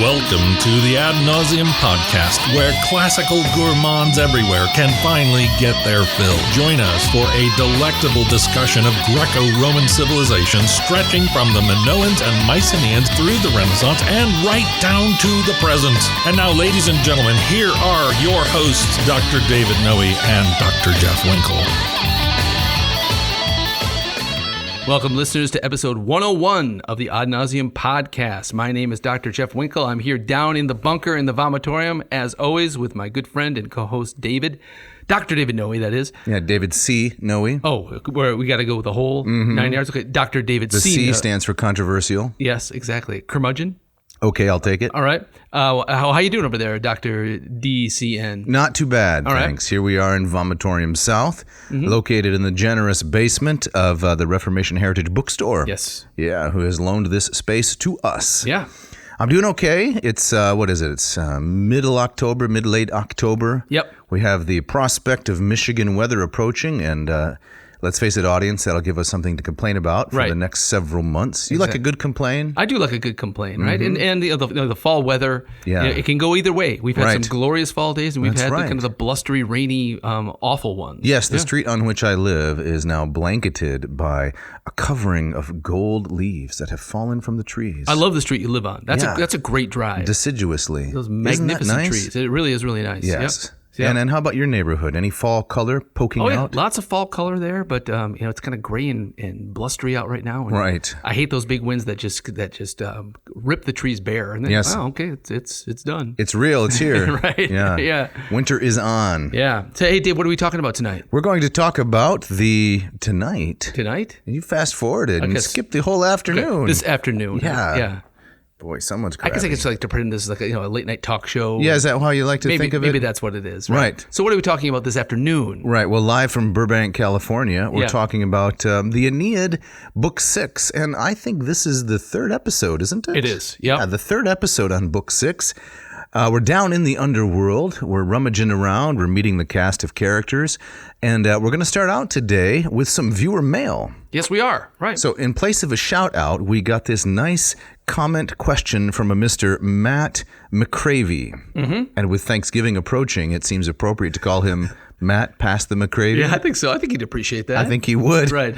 Welcome to the Navseam podcast, where classical gourmands everywhere can finally get their fill. Join us for a delectable discussion of Greco-Roman civilization stretching from the Minoans and Mycenaeans through the Renaissance and right down to the present. And now, ladies and gentlemen, here are your hosts, Dr. David Noe and Dr. Jeff Winkle. Welcome, listeners, to episode 101 of the Navseam podcast. My name is Dr. Jeff Winkle. I'm here down in the bunker in the vomitorium, as always, with my good friend and co-host David. Dr. David Noe, that is. Yeah, David C. Noe. Oh, we got to go with the whole 9 yards? Okay, Dr. David The C. C stands for controversial. Yes, exactly. Curmudgeon. Okay, I'll take it. All right. How you doing over there, Dr. DCN? Not too bad, All right. thanks. Here we are in Vomitorium South, located in the generous basement of the Reformation Heritage Bookstore. Yes. Yeah, who has loaned this space to us. Yeah. I'm doing okay. It's, what is it? It's mid-late October. Yep. We have the prospect of Michigan weather approaching, and let's face it, audience, that'll give us something to complain about for the next several months. You like a good complain? I do like a good complain, right? And the fall weather, Yeah. it can go either way. We've had Right. some glorious fall days, and we've That's had right. kind of the blustery, rainy, awful ones. Yes, the street on which I live is now blanketed by a covering of gold leaves that have fallen from the trees. I love the street you live on. That's Yeah. a great drive. Deciduously. Those Isn't that magnificent nice? trees. It really is really nice. Yes. Yep. And how about your neighborhood? Any fall color poking Oh yeah, out? lots of fall color there, but it's kind of gray and blustery out right now. And Right. I hate those big winds that just rip the trees bare. And then, Yes. oh, okay, it's done. It's real. It's here. Right. Yeah. Yeah. Winter is on. Yeah. So hey, Dave, what are we talking about tonight? We're going to talk about tonight. Tonight? You fast forwarded and guess- skipped the whole afternoon. This afternoon. Yeah. Yeah. Boy, someone's I crappy. guess I could like to pretend this is like a late night talk show. Yeah, is that how you like to maybe, think of it? Maybe that's what it is. Right. So what are we talking about this afternoon? Right. Well, live from Burbank, California, we're Yeah. talking about the Aeneid, Book 6. And I think this is the third episode, isn't it? It is, yep. Yeah, the third episode on Book 6. We're down in the underworld. We're rummaging around. We're meeting the cast of characters. And we're going to start out today with some viewer mail. Yes, we are. Right. So in place of a shout out, we got this nice comment question from a Mr. Matt McCravey. And with Thanksgiving approaching, it seems appropriate to call him Matt Past the McCravey. Yeah, I think so. I think he'd appreciate that. I think he would. Right.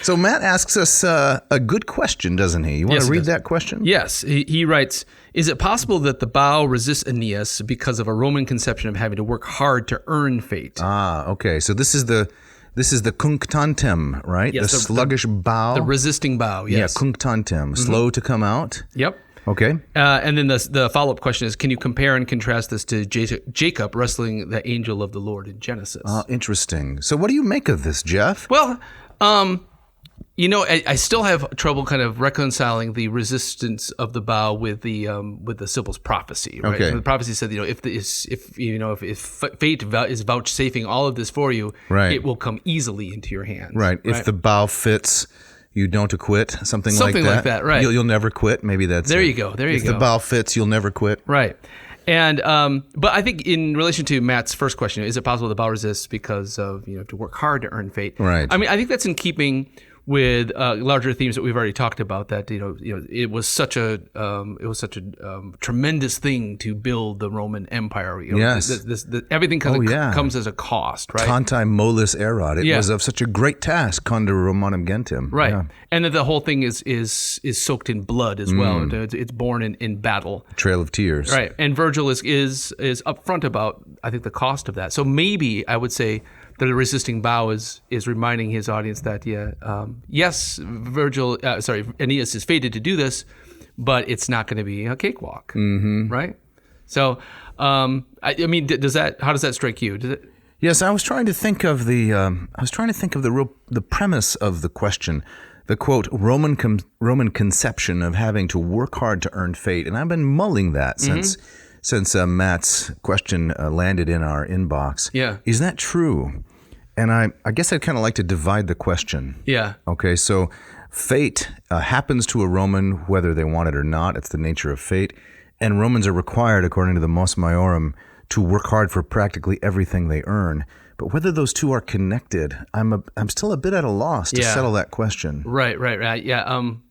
So Matt asks us a good question, doesn't he? You want Yes, to he read does. that question? Yes. He writes, is it possible that the bow resists Aeneas because of a Roman conception of having to work hard to earn fate? Ah, okay. So this is the cunctantem, right? Yes, the sluggish bow. The resisting bow, yes. Yeah, cunctantem, slow to come out. Yep. Okay. And then the follow-up question is, can you compare and contrast this to Jacob wrestling the angel of the Lord in Genesis? Interesting. So what do you make of this, Jeff? Well, I still have trouble kind of reconciling the resistance of the bow with the Sibyl's prophecy. Right? Okay. So the prophecy said, if fate is vouchsafing all of this for you, Right. it will come easily into your hands. Right. If the bow fits, you don't acquit. Something like that. Something like that, right. You'll never quit. Maybe that's There it. you go. There you If go. the bow fits, you'll never quit. Right. And but I think in relation to Matt's first question, is it possible the bow resists because of to work hard to earn fate? Right. I mean, I think that's in keeping with larger themes that we've already talked about. That it was such a tremendous thing to build the Roman Empire. Yes. Everything kind of yeah. comes as a cost, right? Tantae mollis erat. It Yeah. was of such a great task, conde Romanum gentem. Right, Yeah. and that the whole thing is soaked in blood as well. It's born in battle. Trail of tears. Right, and Virgil is upfront about, I think, the cost of that. So maybe I would say that the resisting bow is reminding his audience that yes, Aeneas is fated to do this, but it's not going to be a cakewalk, right? So, how does that strike you? Does it? Yes, I was trying to think of the premise of the question. The quote Roman conception of having to work hard to earn fate, and I've been mulling that since Matt's question landed in our inbox. Yeah. Is that true? And I guess I'd kind of like to divide the question. Yeah. Okay, so fate happens to a Roman whether they want it or not. It's the nature of fate. And Romans are required, according to the Mos Maiorum, to work hard for practically everything they earn. But whether those two are connected, I'm still a bit at a loss to settle that question. Right. Yeah. I'm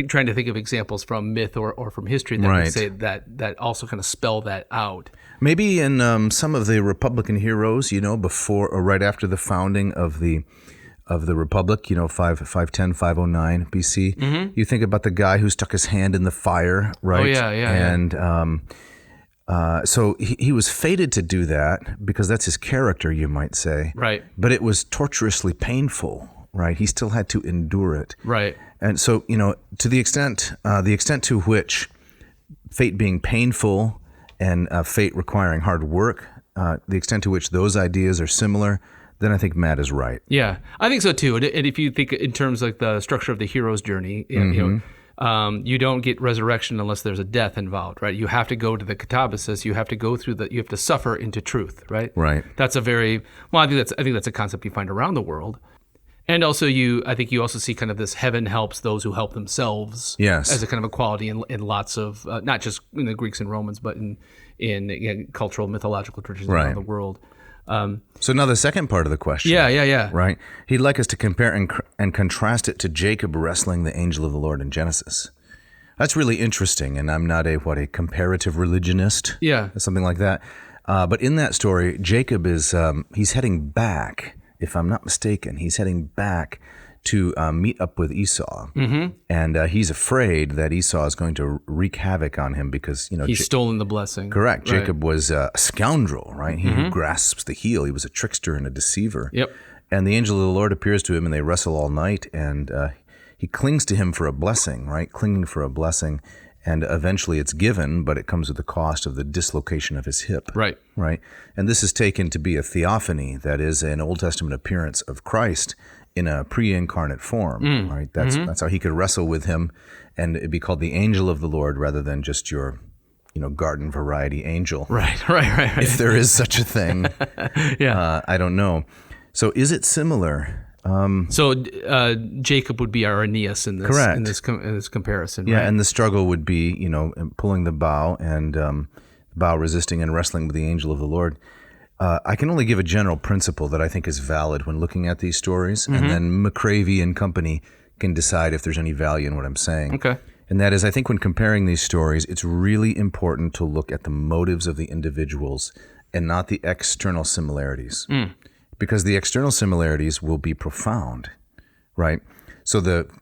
trying to think of examples from myth or from history that would say that also kind of spell that out. Maybe in some of the Republican heroes, before or right after the founding of the Republic, 510, 509 BC. Mm-hmm. You think about the guy who stuck his hand in the fire, right? Oh, yeah. And so he was fated to do that because that's his character, you might say. Right. But it was torturously painful, right? He still had to endure it. Right. And so, to the extent to which fate being painful and fate requiring hard work, the extent to which those ideas are similar, then I think Matt is right. Yeah, I think so too. And if you think in terms like the structure of the hero's journey, you don't get resurrection unless there's a death involved, right? You have to go to the katabasis. You have to go through you have to suffer into truth, right? Right. That's I think that's a concept you find around the world. And also, I think you also see kind of this heaven helps those who help themselves. Yes. As a kind of a quality in lots of not just in the Greeks and Romans, but in cultural mythological traditions around the world. So now the second part of the question. Yeah. Right? He'd like us to compare and contrast it to Jacob wrestling the angel of the Lord in Genesis. That's really interesting, and I'm not a comparative religionist. Yeah. Something like that. But in that story, Jacob is, he's heading back, if I'm not mistaken, he's heading back to meet up with Esau. Mm-hmm. And he's afraid that Esau is going to wreak havoc on him because, he's stolen the blessing. Correct. Right. Jacob was a scoundrel, right? He who grasps the heel. He was a trickster and a deceiver. Yep. And the angel of the Lord appears to him and they wrestle all night and he clings to him for a blessing, right? Clinging for a blessing. And eventually it's given, but it comes with the cost of the dislocation of his hip. Right. Right. And this is taken to be a theophany, that is an Old Testament appearance of Christ in a pre-incarnate form, right? That's how he could wrestle with him, and it'd be called the angel of the Lord rather than just your, garden variety angel. Right. If there is such a thing. Yeah. I don't know. So is it similar? So Jacob would be our Aeneas in this, correct. in this comparison. Yeah, right? and the struggle would be, pulling the bow and the bow resisting and wrestling with the angel of the Lord. I can only give a general principle that I think is valid when looking at these stories, and then McCravey and company can decide if there's any value in what I'm saying. Okay. And that is, I think when comparing these stories, it's really important to look at the motives of the individuals and not the external similarities. Because the external similarities will be profound, right? So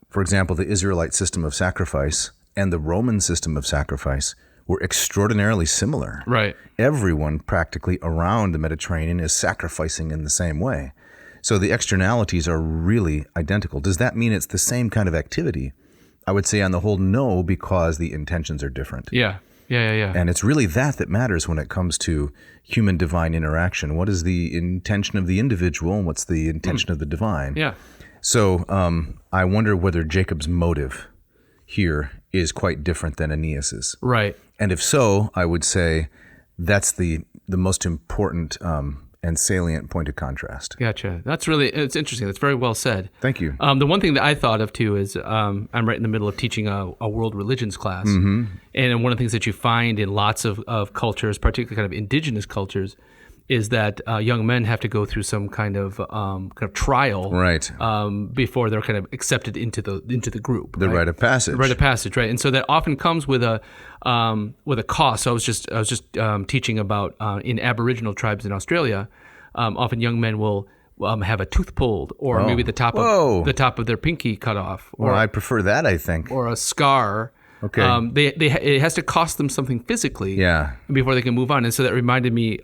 for example, the Israelite system of sacrifice and the Roman system of sacrifice were extraordinarily similar. Right. Everyone practically around the Mediterranean is sacrificing in the same way. So the externalities are really identical. Does that mean it's the same kind of activity? I would say on the whole, no, because the intentions are different. Yeah. And it's really that matters when it comes to human-divine interaction. What is the intention of the individual and what's the intention of the divine? Yeah. So I wonder whether Jacob's motive here is quite different than Aeneas's. Right. And if so, I would say that's the most important and salient point of contrast. Gotcha. It's interesting. That's very well said. Thank you. The one thing that I thought of too is I'm right in the middle of teaching a world religions class. Mm-hmm. And one of the things that you find in lots of cultures, particularly kind of indigenous cultures, is that young men have to go through some kind of trial, right, before they're kind of accepted into the group. The rite of passage. The rite of passage, right? And so that often comes with a cost. So I was just teaching about in Aboriginal tribes in Australia. Often young men will have a tooth pulled, or maybe the top of their pinky cut off, or I prefer that, I think, or a scar. Okay. It has to cost them something physically, before they can move on. And so that reminded me,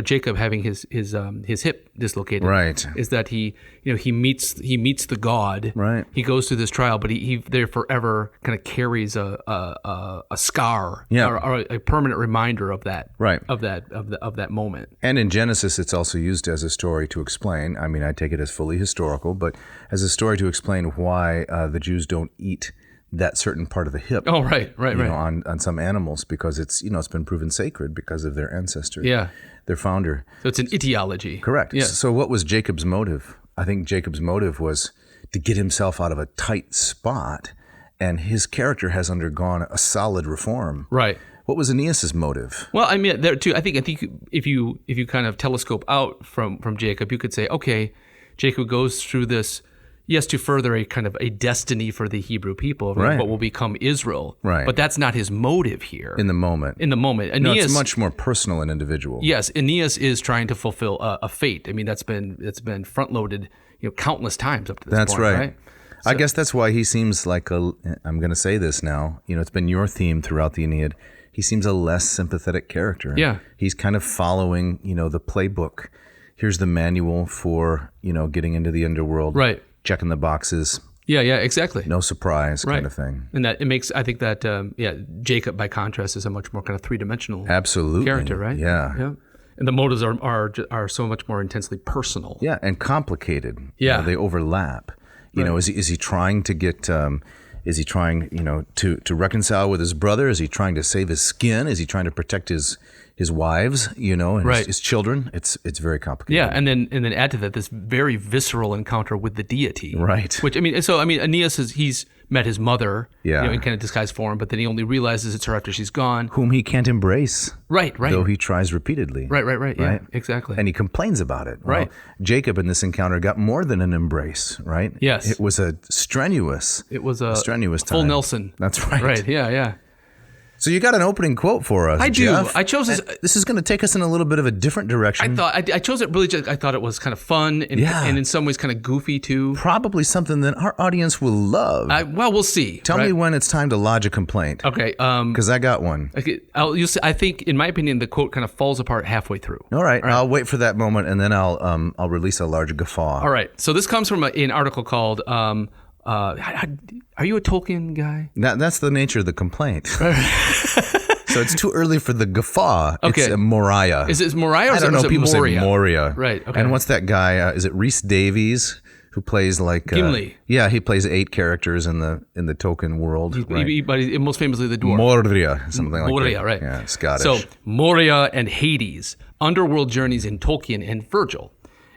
Jacob having his hip dislocated, right, is that he meets the God, right. He goes through this trial, but he there forever kind of carries a scar, or a permanent reminder of that, right, of that moment. And in Genesis, it's also used as a story to explain. I mean, I take it as fully historical, but as a story to explain why the Jews don't eat that certain part of the hip. Oh, right. On some animals, because it's been proven sacred because of their ancestor. Yeah. Their founder. So it's an etiology. Correct. Yeah. So what was Jacob's motive? I think Jacob's motive was to get himself out of a tight spot, and his character has undergone a solid reform. Right. What was Aeneas's motive? Well, I mean, there too. I think if you kind of telescope out from Jacob, you could say, okay, Jacob goes through this, yes, to further a kind of a destiny for the Hebrew people, Right. what will become Israel. Right. But that's not his motive here. In the moment. Aeneas, No, it's much more personal and individual. Yes, Aeneas is trying to fulfill a fate. I mean, that's been front loaded, countless times up to this That's point. right. I guess that's why he seems like I'm going to say this now. It's been your theme throughout the Aeneid. He seems a less sympathetic character. Yeah. He's kind of following, the playbook. Here's the manual for, getting into the underworld. Right. Checking the boxes. Yeah, exactly. No surprise Right. kind of thing. And that it makes, I think that, Jacob, by contrast, is a much more kind of three-dimensional Absolutely. character, right? Yeah. And the motives are so much more intensely personal. Yeah, and complicated. Yeah. They overlap. Is he trying to get? Is he trying, to reconcile with his brother? Is he trying to save his skin? Is he trying to protect his wives? And Right. his children. It's very complicated. Yeah, and then add to that this very visceral encounter with the deity. Right. Which Aeneas he's met his mother. Yeah. In kind of disguised form, but then he only realizes it's her after she's gone. Whom he can't embrace. Right. Though he tries repeatedly. Right. Yeah, exactly. And he complains about it. Right. Well, Jacob in this encounter got more than an embrace, right? Yes. It was a strenuous strenuous time. Full Nelson. That's right. Right. Yeah. So you got an opening quote for us, I do. Jeff. I chose this. This is going to take us in a little bit of a different direction. I chose it really just. I thought it was kind of fun and in some ways kind of goofy too. Probably something that our audience will love. Well, we'll see. Tell me when it's time to lodge a complaint. Okay. Because I got one. Okay, I think, in my opinion, the quote kind of falls apart halfway through. All right. I'll wait for that moment, and then I'll release a large guffaw. All right. So this comes from an article called "Are you a Tolkien guy?" That's the nature of the complaint. So it's too early for the guffaw. Okay. It's Moria. Is it Moria or I don't know. People Moria? say Moria. Right. Okay. And what's that guy? Is it Rhys Davies who plays like Gimli? Yeah, he plays 8 characters in the Tolkien world. Right. But he's most famously the dwarf. Moria, something like that. Moria, right? Yeah, Scottish. So Moria and Hades: Underworld Journeys in Tolkien and Virgil.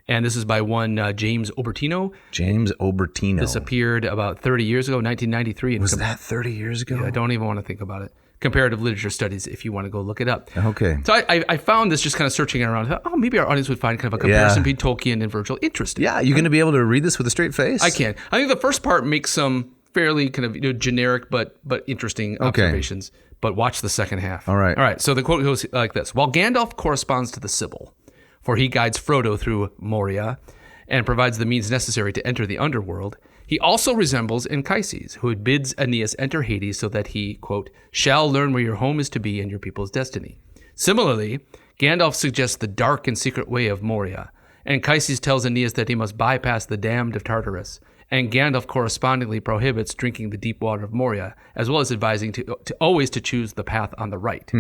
And this is by one James Obertino. James Obertino. This appeared about 30 years ago, 1993. Was that 30 years ago? I don't even want to think about it. Comparative Literature Studies, if you want to go look it up. Okay. So I found this just kind of searching around. I thought, maybe our audience would find kind of a comparison between Tolkien and Virgil interesting. Yeah, you're going to be able to read this with a straight face? I can. I think the first part makes some fairly kind of generic but interesting observations. But watch the second half. All right. So the quote goes like this. While Gandalf corresponds to the Sibyl, for he guides Frodo through Moria and provides the means necessary to enter the underworld, he also resembles Anchises, who bids Aeneas enter Hades so that he, quote, shall learn where your home is to be and your people's destiny. Similarly, Gandalf suggests the dark and secret way of Moria. Anchises tells Aeneas that he must bypass the damned of Tartarus, and Gandalf correspondingly prohibits drinking the deep water of Moria, as well as advising to always to choose the path on the right.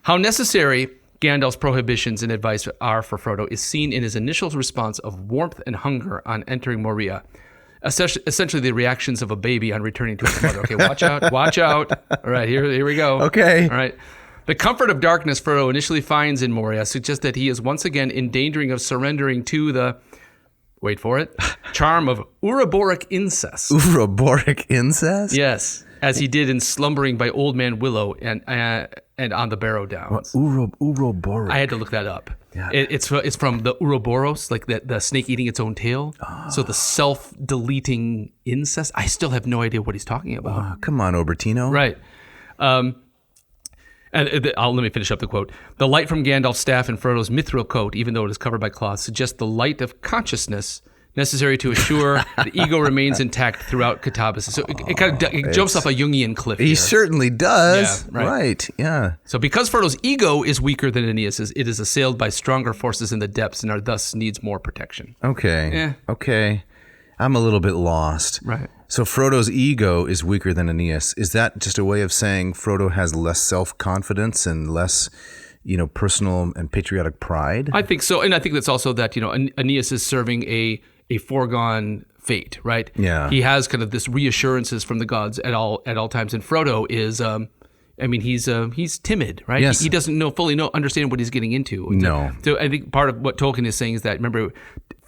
How necessary Gandalf's prohibitions and advice are for Frodo is seen in his initial response of warmth and hunger on entering Moria. Essentially the reactions of a baby on returning to its mother. Okay, watch out. All right, here we go. Okay. All right. The comfort of darkness Frodo initially finds in Moria suggests that he is once again in danger of surrendering to the, wait for it, charm of Uraboric incest. Uraboric incest? Yes, as he did in Slumbering by Old Man Willow and on the Barrow Downs. Uraboric. I had to look that up. Yeah. It's from the Ouroboros, like the snake eating its own tail. So the self-deleting incest. I still have no idea what he's talking about. Come on, Obertino. Right. Let me finish up the quote. The light from Gandalf's staff and Frodo's mithril coat, even though it is covered by cloth, suggests the light of consciousness necessary to assure the ego remains intact throughout catabasis. So it kind of jumps off a Jungian cliff He here. certainly does. Yeah, right. Yeah. So because Frodo's ego is weaker than Aeneas's, it is assailed by stronger forces in the depths and thus needs more protection. Okay. Yeah. Okay. I'm a little bit lost. Right. So Frodo's ego is weaker than Aeneas. Is that just a way of saying Frodo has less self-confidence and less, personal and patriotic pride? I think so. And I think that's also that, Aeneas is serving a foregone fate, right? Yeah. He has kind of this reassurances from the gods at all times. And Frodo is, he's timid, right? Yes. He doesn't fully understand what he's getting into. No. So I think part of what Tolkien is saying is that, remember,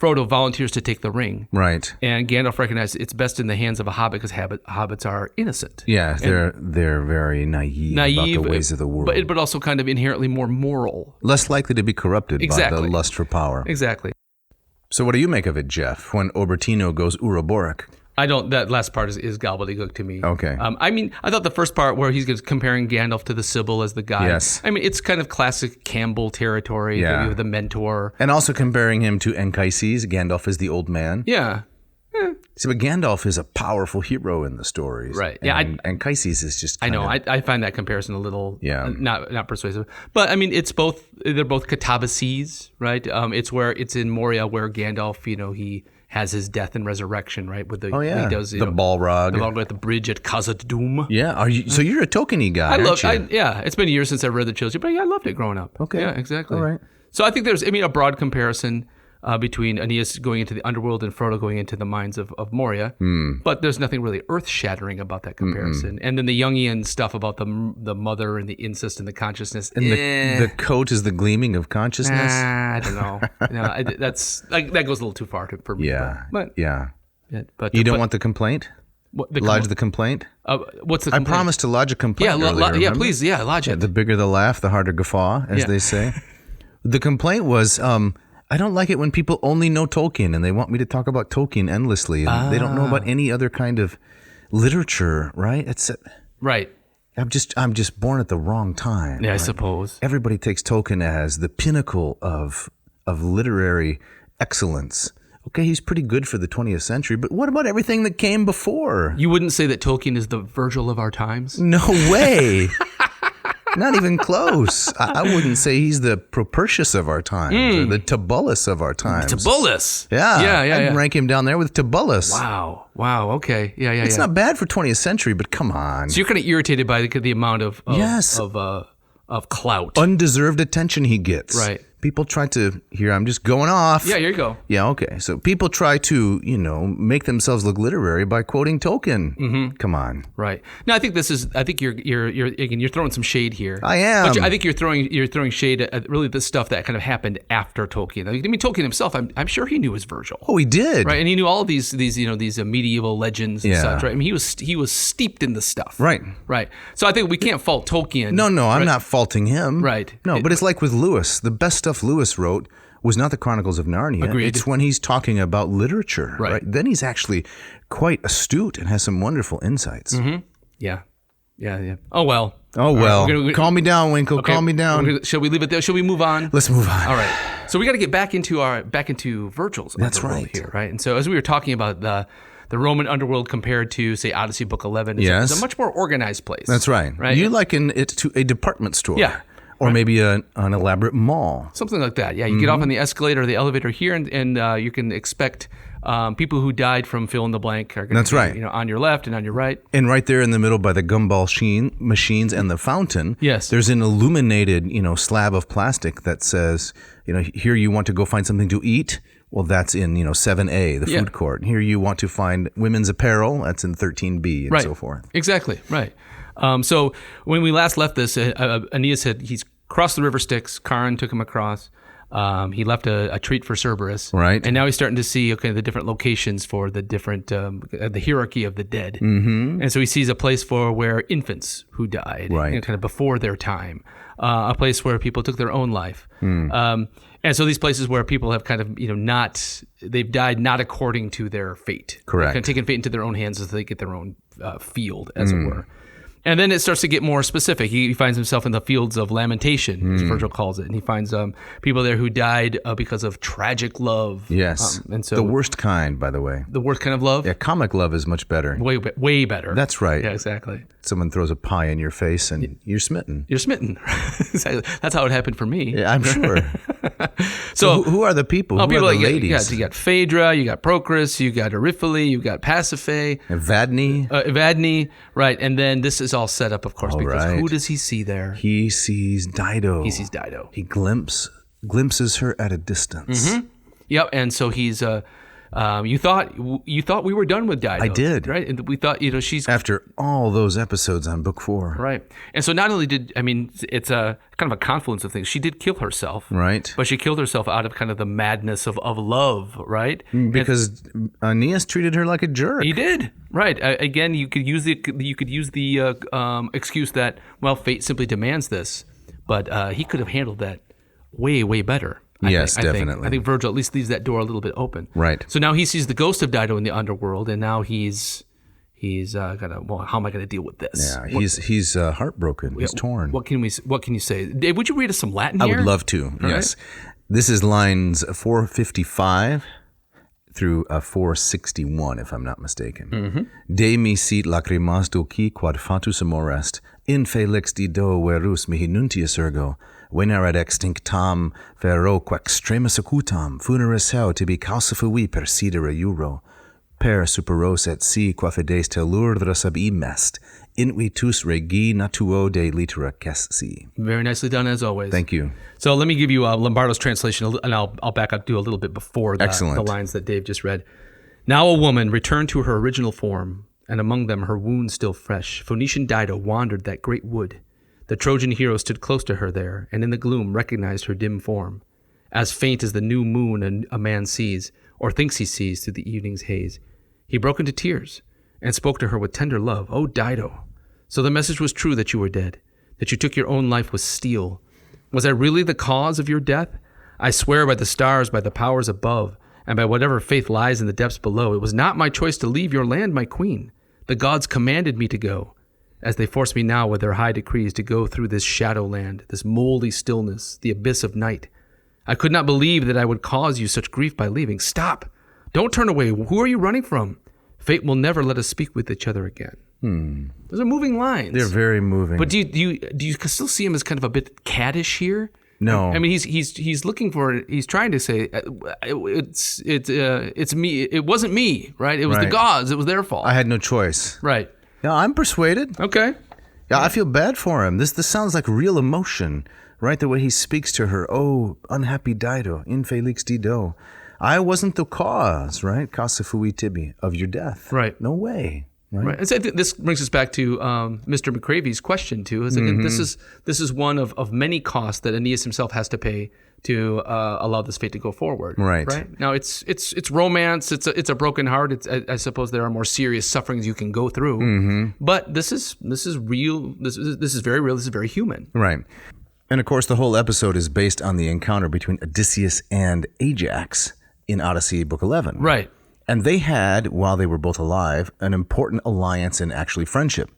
Frodo volunteers to take the ring. Right. And Gandalf recognizes it's best in the hands of a hobbit because hobbits are innocent. Yeah, they're very naive about the ways of the world. But also kind of inherently more moral. Less likely to be corrupted by the lust for power. Exactly. So what do you make of it, Jeff, when Obertino goes Ouroboros? That last part is gobbledygook to me. Okay. I thought the first part where he's comparing Gandalf to the Sibyl as the guy. Yes. I mean, it's kind of classic Campbell territory. Yeah. You have the mentor. And also comparing him to Anchises. Gandalf is the old man. Yeah. See, but Gandalf is a powerful hero in the stories. Right. Yeah. And Anchises is just I know. I find that comparison a little not persuasive. But I mean, they're both catabases, right? It's in Moria where Gandalf, he has his death and resurrection, right? With he does the Balrog. The Balrog at the bridge at Khazad-dûm. Yeah. So you're a Tolkien guy, aren't you? It's been years since I've read the trilogy, but I loved it growing up. Okay. Yeah, exactly. All right. So I think there's a broad comparison between Aeneas going into the underworld and Frodo going into the mines of Moria. But there's nothing really earth-shattering about that comparison. And then the Jungian stuff about the mother and the incest and the consciousness. And the coat is the gleaming of consciousness? I don't know. That's that goes a little too far for me. Yeah. But you don't want the complaint? Lodge the complaint? What's the complaint? I promised to lodge a complaint earlier, please. Yeah, lodge it. The bigger the laugh, the harder guffaw, as they say. The complaint was... I don't like it when people only know Tolkien and they want me to talk about Tolkien endlessly and they don't know about any other kind of literature, right? Right. I'm just born at the wrong time. Yeah, right? I suppose. Everybody takes Tolkien as the pinnacle of literary excellence. Okay, he's pretty good for the 20th century, but what about everything that came before? You wouldn't say that Tolkien is the Virgil of our times? No way. Not even close. I wouldn't say he's the Propertius of our times or the Tibullus of our times. Tibullus? Yeah. I'd rank him down there with Tibullus. Wow. Okay. Yeah. It's not bad for 20th century, but come on. So you're kind of irritated by the amount of clout. Undeserved attention he gets. Right. People try to, I'm just going off. Yeah, here you go. Yeah, okay. So people try to, make themselves look literary by quoting Tolkien. Mm-hmm. Come on. Right. No, I think you're throwing some shade here. I am. But I think you're throwing shade at really the stuff that kind of happened after Tolkien. I mean, Tolkien himself, I'm sure he knew his Virgil. Oh, he did. Right, and he knew all of these medieval legends and such. Right. I mean, he was steeped in the stuff. Right. Right. So I think we can't fault Tolkien. No, I'm not faulting him. Right. No, but it's like with Lewis. The best stuff Lewis wrote was not the Chronicles of Narnia. Agreed. It's when he's talking about literature. Right. Then he's actually quite astute and has some wonderful insights. Mm-hmm. Yeah. Oh, well. Calm me down, Winkle. Okay. Calm me down. Shall we leave it there? Shall we move on? Let's move on. All right. So we got to get back into Virgil's underworld here, right? And so as we were talking about the Roman underworld compared to, say, Odyssey Book 11, it's a much more organized place. That's right. You liken it to a department store. Yeah. Or maybe an elaborate mall. Something like that. Yeah, you get off on the escalator or the elevator here, and you can expect people who died from fill in the blank are going to be on your left and on your right. And right there in the middle by the gumball machines and the fountain, there's an illuminated slab of plastic that says, here you want to go find something to eat. Well, that's in 7A, the food court. Here you want to find women's apparel. That's in 13B and so forth. Exactly. Right. So when we last left this, Aeneas he's crossed the river Styx. Charon took him across. He left a treat for Cerberus. Right. And now he's starting to see the different locations for the different the hierarchy of the dead. Mm-hmm. And so he sees a place where infants who died, kind of before their time, a place where people took their own life. And so these places where people have kind of they've died not according to their fate. Correct. They've kind of taken fate into their own hands as they get their own field, as it were. And then it starts to get more specific. He finds himself in the fields of lamentation, as Virgil calls it. And he finds people there who died because of tragic love. Yes. And so the worst kind, by the way. The worst kind of love? Yeah, comic love is much better. Way better. That's right. Yeah, exactly. Someone throws a pie in your face and you're smitten. You're smitten. That's how it happened for me. Yeah, I'm sure. So who are the people? Who are the ladies? You got Phaedra, you got Procris, you got Euryphile, you got Pasiphae. Evadne. Right. And then this is all set up, of course, because who does he see there? He sees Dido. He glimpses her at a distance. Mm-hmm. Yep. And so he's You thought we were done with Dido. I did. Right? And we thought, she's... After all those episodes on book 4. Right. And so not only it's a kind of a confluence of things. She did kill herself. Right. But she killed herself out of kind of the madness of love, right? Because Aeneas treated her like a jerk. He did. Right. Again, you could use the excuse that, well, fate simply demands this. But he could have handled that way, way better. Yes, definitely. I think Virgil at least leaves that door a little bit open. Right. So now he sees the ghost of Dido in the underworld, and now he's gonna. Well, how am I gonna deal with this? Yeah, he's heartbroken. He's torn. What can you say, Dave? Would you read us some Latin here? I would love to. All yes. Right. This is lines 455 through 461, if I'm not mistaken. Mm-hmm. De mi sit lacrimas dulci quad fatus amorest, in felix Dido verus mihi nuntius ergo, venerat extinctam feroque extremis acutam, funeris heo tibi causa fui per sidera euro, per superos et si qua fides telurdras ab imest, invitus regi natuo de litera cessi. Very nicely done, as always. Thank you. So let me give you Lombardo's translation, and I'll back up, do a little bit before the lines that Dave just read. Now a woman returned to her original form, and among them her wound still fresh. Phoenician Dido wandered that great wood. The Trojan hero stood close to her there, and in the gloom recognized her dim form, as faint as the new moon a man sees, or thinks he sees through the evening's haze. He broke into tears, and spoke to her with tender love. "O Dido, so the message was true that you were dead, that you took your own life with steel. Was I really the cause of your death? I swear by the stars, by the powers above, and by whatever faith lies in the depths below, it was not my choice to leave your land, my queen. The gods commanded me to go, as they force me now with their high decrees to go through this shadow land, this moldy stillness, the abyss of night. I could not believe that I would cause you such grief by leaving. Stop! Don't turn away. Who are you running from? Fate will never let us speak with each other again." Those are moving lines. They're very moving. But do you still see him as kind of a bit caddish here? No. I mean, he's looking for. He's trying to say it's me. It wasn't me, right? It was the gods. It was their fault. I had no choice. Right. Yeah, I'm persuaded. Okay. Yeah, I feel bad for him. This sounds like real emotion, right? The way he speaks to her. "Oh, unhappy Dido, infelix Dido. I wasn't the cause, right? Causa fui tibi, of your death. Right. No way. Right. And so I think this brings us back to Mr. McCravy's question too. Is again, this is one of many costs that Aeneas himself has to pay to allow this fate to go forward. Right. Now it's romance. It's a broken heart. I suppose there are more serious sufferings you can go through. But this is real. This is very real. This is very human. Right. And of course, the whole episode is based on the encounter between Odysseus and Ajax in Odyssey Book 11. Right. And they had, while they were both alive, an important alliance and actually friendship.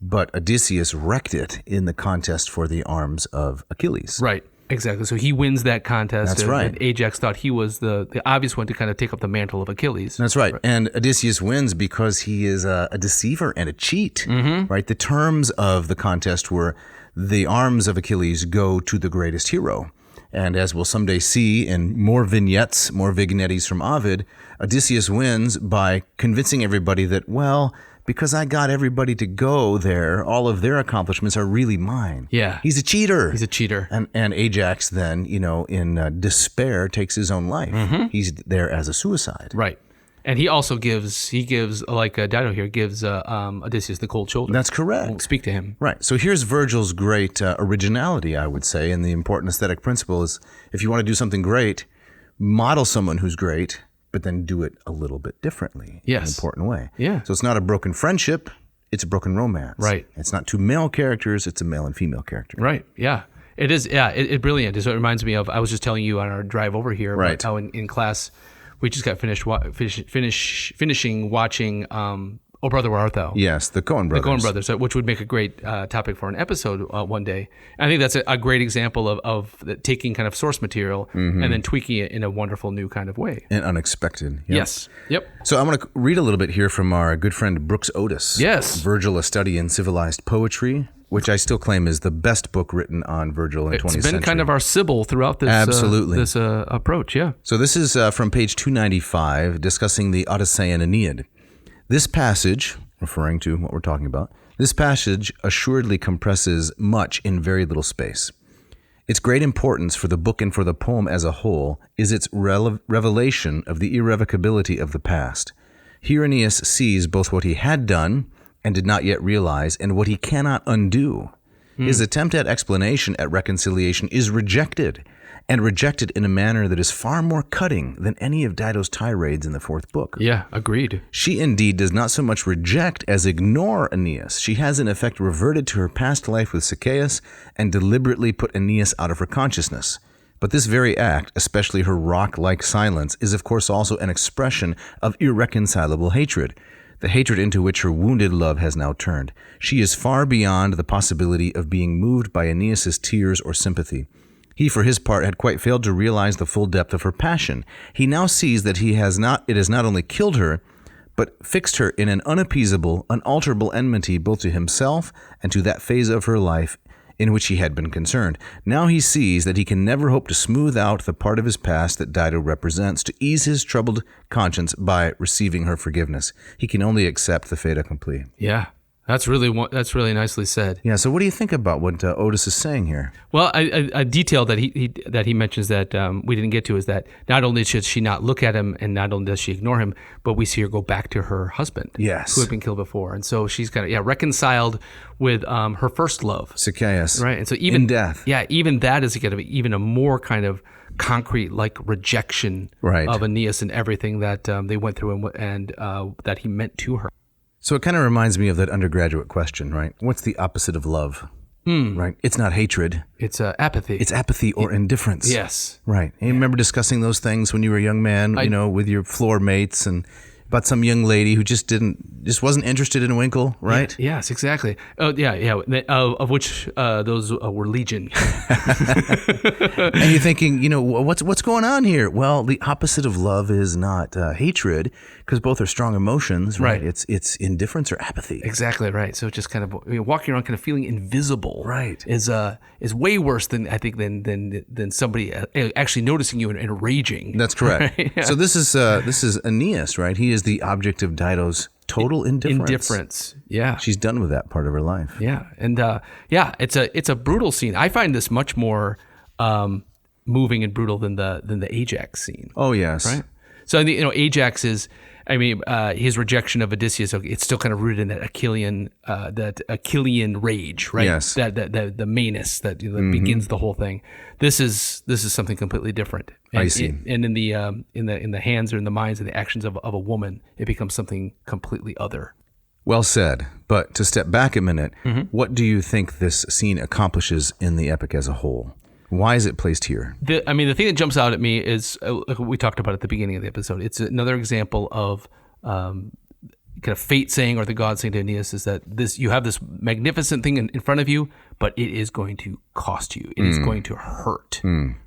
But Odysseus wrecked it in the contest for the arms of Achilles. Right. Exactly. So he wins that contest. That's right. And Ajax thought he was the obvious one to kind of take up the mantle of Achilles. That's right. And Odysseus wins because he is a deceiver and a cheat. Right. The terms of the contest were the arms of Achilles go to the greatest hero. And as we'll someday see in more vignettes, more vignettes from Ovid, Odysseus wins by convincing everybody that, well, because I got everybody to go there, all of their accomplishments are really mine. Yeah. He's a cheater. He's a cheater. And Ajax then, in despair, takes his own life. He's there as a suicide. Right. And he also gives like Dido here, gives Odysseus the cold shoulder. That's correct. Won't speak to him. Right. So here's Virgil's great originality, I would say, and the important aesthetic principle is if you want to do something great, model someone who's great, but then do it a little bit differently in an important way. Yeah. So it's not a broken friendship, it's a broken romance. Right. It's not two male characters, it's a male and female character. Right. Yeah. It is. Yeah. It brilliant. So it reminds me of, I was just telling you on our drive over here about how in class, we just got finishing watching Oh Brother, Where Art Thou? Yes, the Coen brothers. The Coen brothers, which would make a great topic for an episode one day. And I think that's a great example of taking kind of source material and then tweaking it in a wonderful new kind of way. And unexpected. Yep. Yes. Yep. So I'm going to read a little bit here from our good friend Brooks Otis. Yes. Virgil, A Study in Civilized Poetry, which I still claim is the best book written on Virgil in the 20th century. It's been kind of our Sybil throughout this, this approach, yeah. So this is from page 295, discussing the Odyssey and Aeneid. This passage, referring to what we're talking about, this passage assuredly compresses much in very little space. Its great importance for the book and for the poem as a whole is its revelation of the irrevocability of the past. Here Aeneas sees both what he had done and did not yet realize, and what he cannot undo. His attempt at explanation, at reconciliation, is rejected, and rejected in a manner that is far more cutting than any of Dido's tirades in the fourth book. Yeah, agreed. She indeed does not so much reject as ignore Aeneas. She has in effect reverted to her past life with Sychaeus and deliberately put Aeneas out of her consciousness. But this very act, especially her rock-like silence, is of course also an expression of irreconcilable hatred, the hatred into which her wounded love has now turned. She is far beyond the possibility of being moved by Aeneas's tears or sympathy. He, for his part, had quite failed to realize the full depth of her passion. He now sees that it has not only killed her, but fixed her in an unappeasable, unalterable enmity both to himself and to that phase of her life in which he had been concerned. Now he sees that he can never hope to smooth out the part of his past that Dido represents, to ease his troubled conscience by receiving her forgiveness. He can only accept the fait accompli. Yeah. That's really nicely said. Yeah. So, what do you think about what Otis is saying here? Well, a detail that he mentions that we didn't get to is that not only should she not look at him, and not only does she ignore him, but we see her go back to her husband, yes, who had been killed before, and so she's kind of reconciled with her first love, Sychaeus, right? And so even in death, even that is kind of even a more kind of concrete like rejection of Aeneas and everything that they went through and that he meant to her. So it kind of reminds me of that undergraduate question, right? What's the opposite of love? Right? It's not hatred. It's apathy. It's apathy or indifference. Yes. Right. And you remember discussing those things when you were a young man, with your floor mates, and about some young lady who just wasn't interested in Winkle, right? Yeah, yes, exactly. Of which those were legion. And you're thinking, what's going on here? Well, the opposite of love is not hatred, because both are strong emotions, right? It's indifference or apathy. Exactly right. So just kind of walking around, kind of feeling invisible, right, is way worse than I think than somebody actually noticing you and raging. That's correct. Right? Yeah. So this is Aeneas, right? He is the object of Dido's total indifference. Yeah, she's done with that part of her life. Yeah, and it's a brutal scene. I find this much more moving and brutal than the Ajax scene. Oh yes, right. So Ajax is, his rejection of Odysseus. It's still kind of rooted in that Achillean rage, right? Yes, that the meanness that begins the whole thing. This is something completely different. And I see. And in the hands or in the minds and the actions of a woman, it becomes something completely other. Well said. But to step back a minute, what do you think this scene accomplishes in the epic as a whole? Why is it placed here? The thing that jumps out at me is like we talked about at the beginning of the episode. It's another example of kind of fate saying, or the god saying to Aeneas, is that you have this magnificent thing in front of you, but it is going to cost you. It is going to hurt,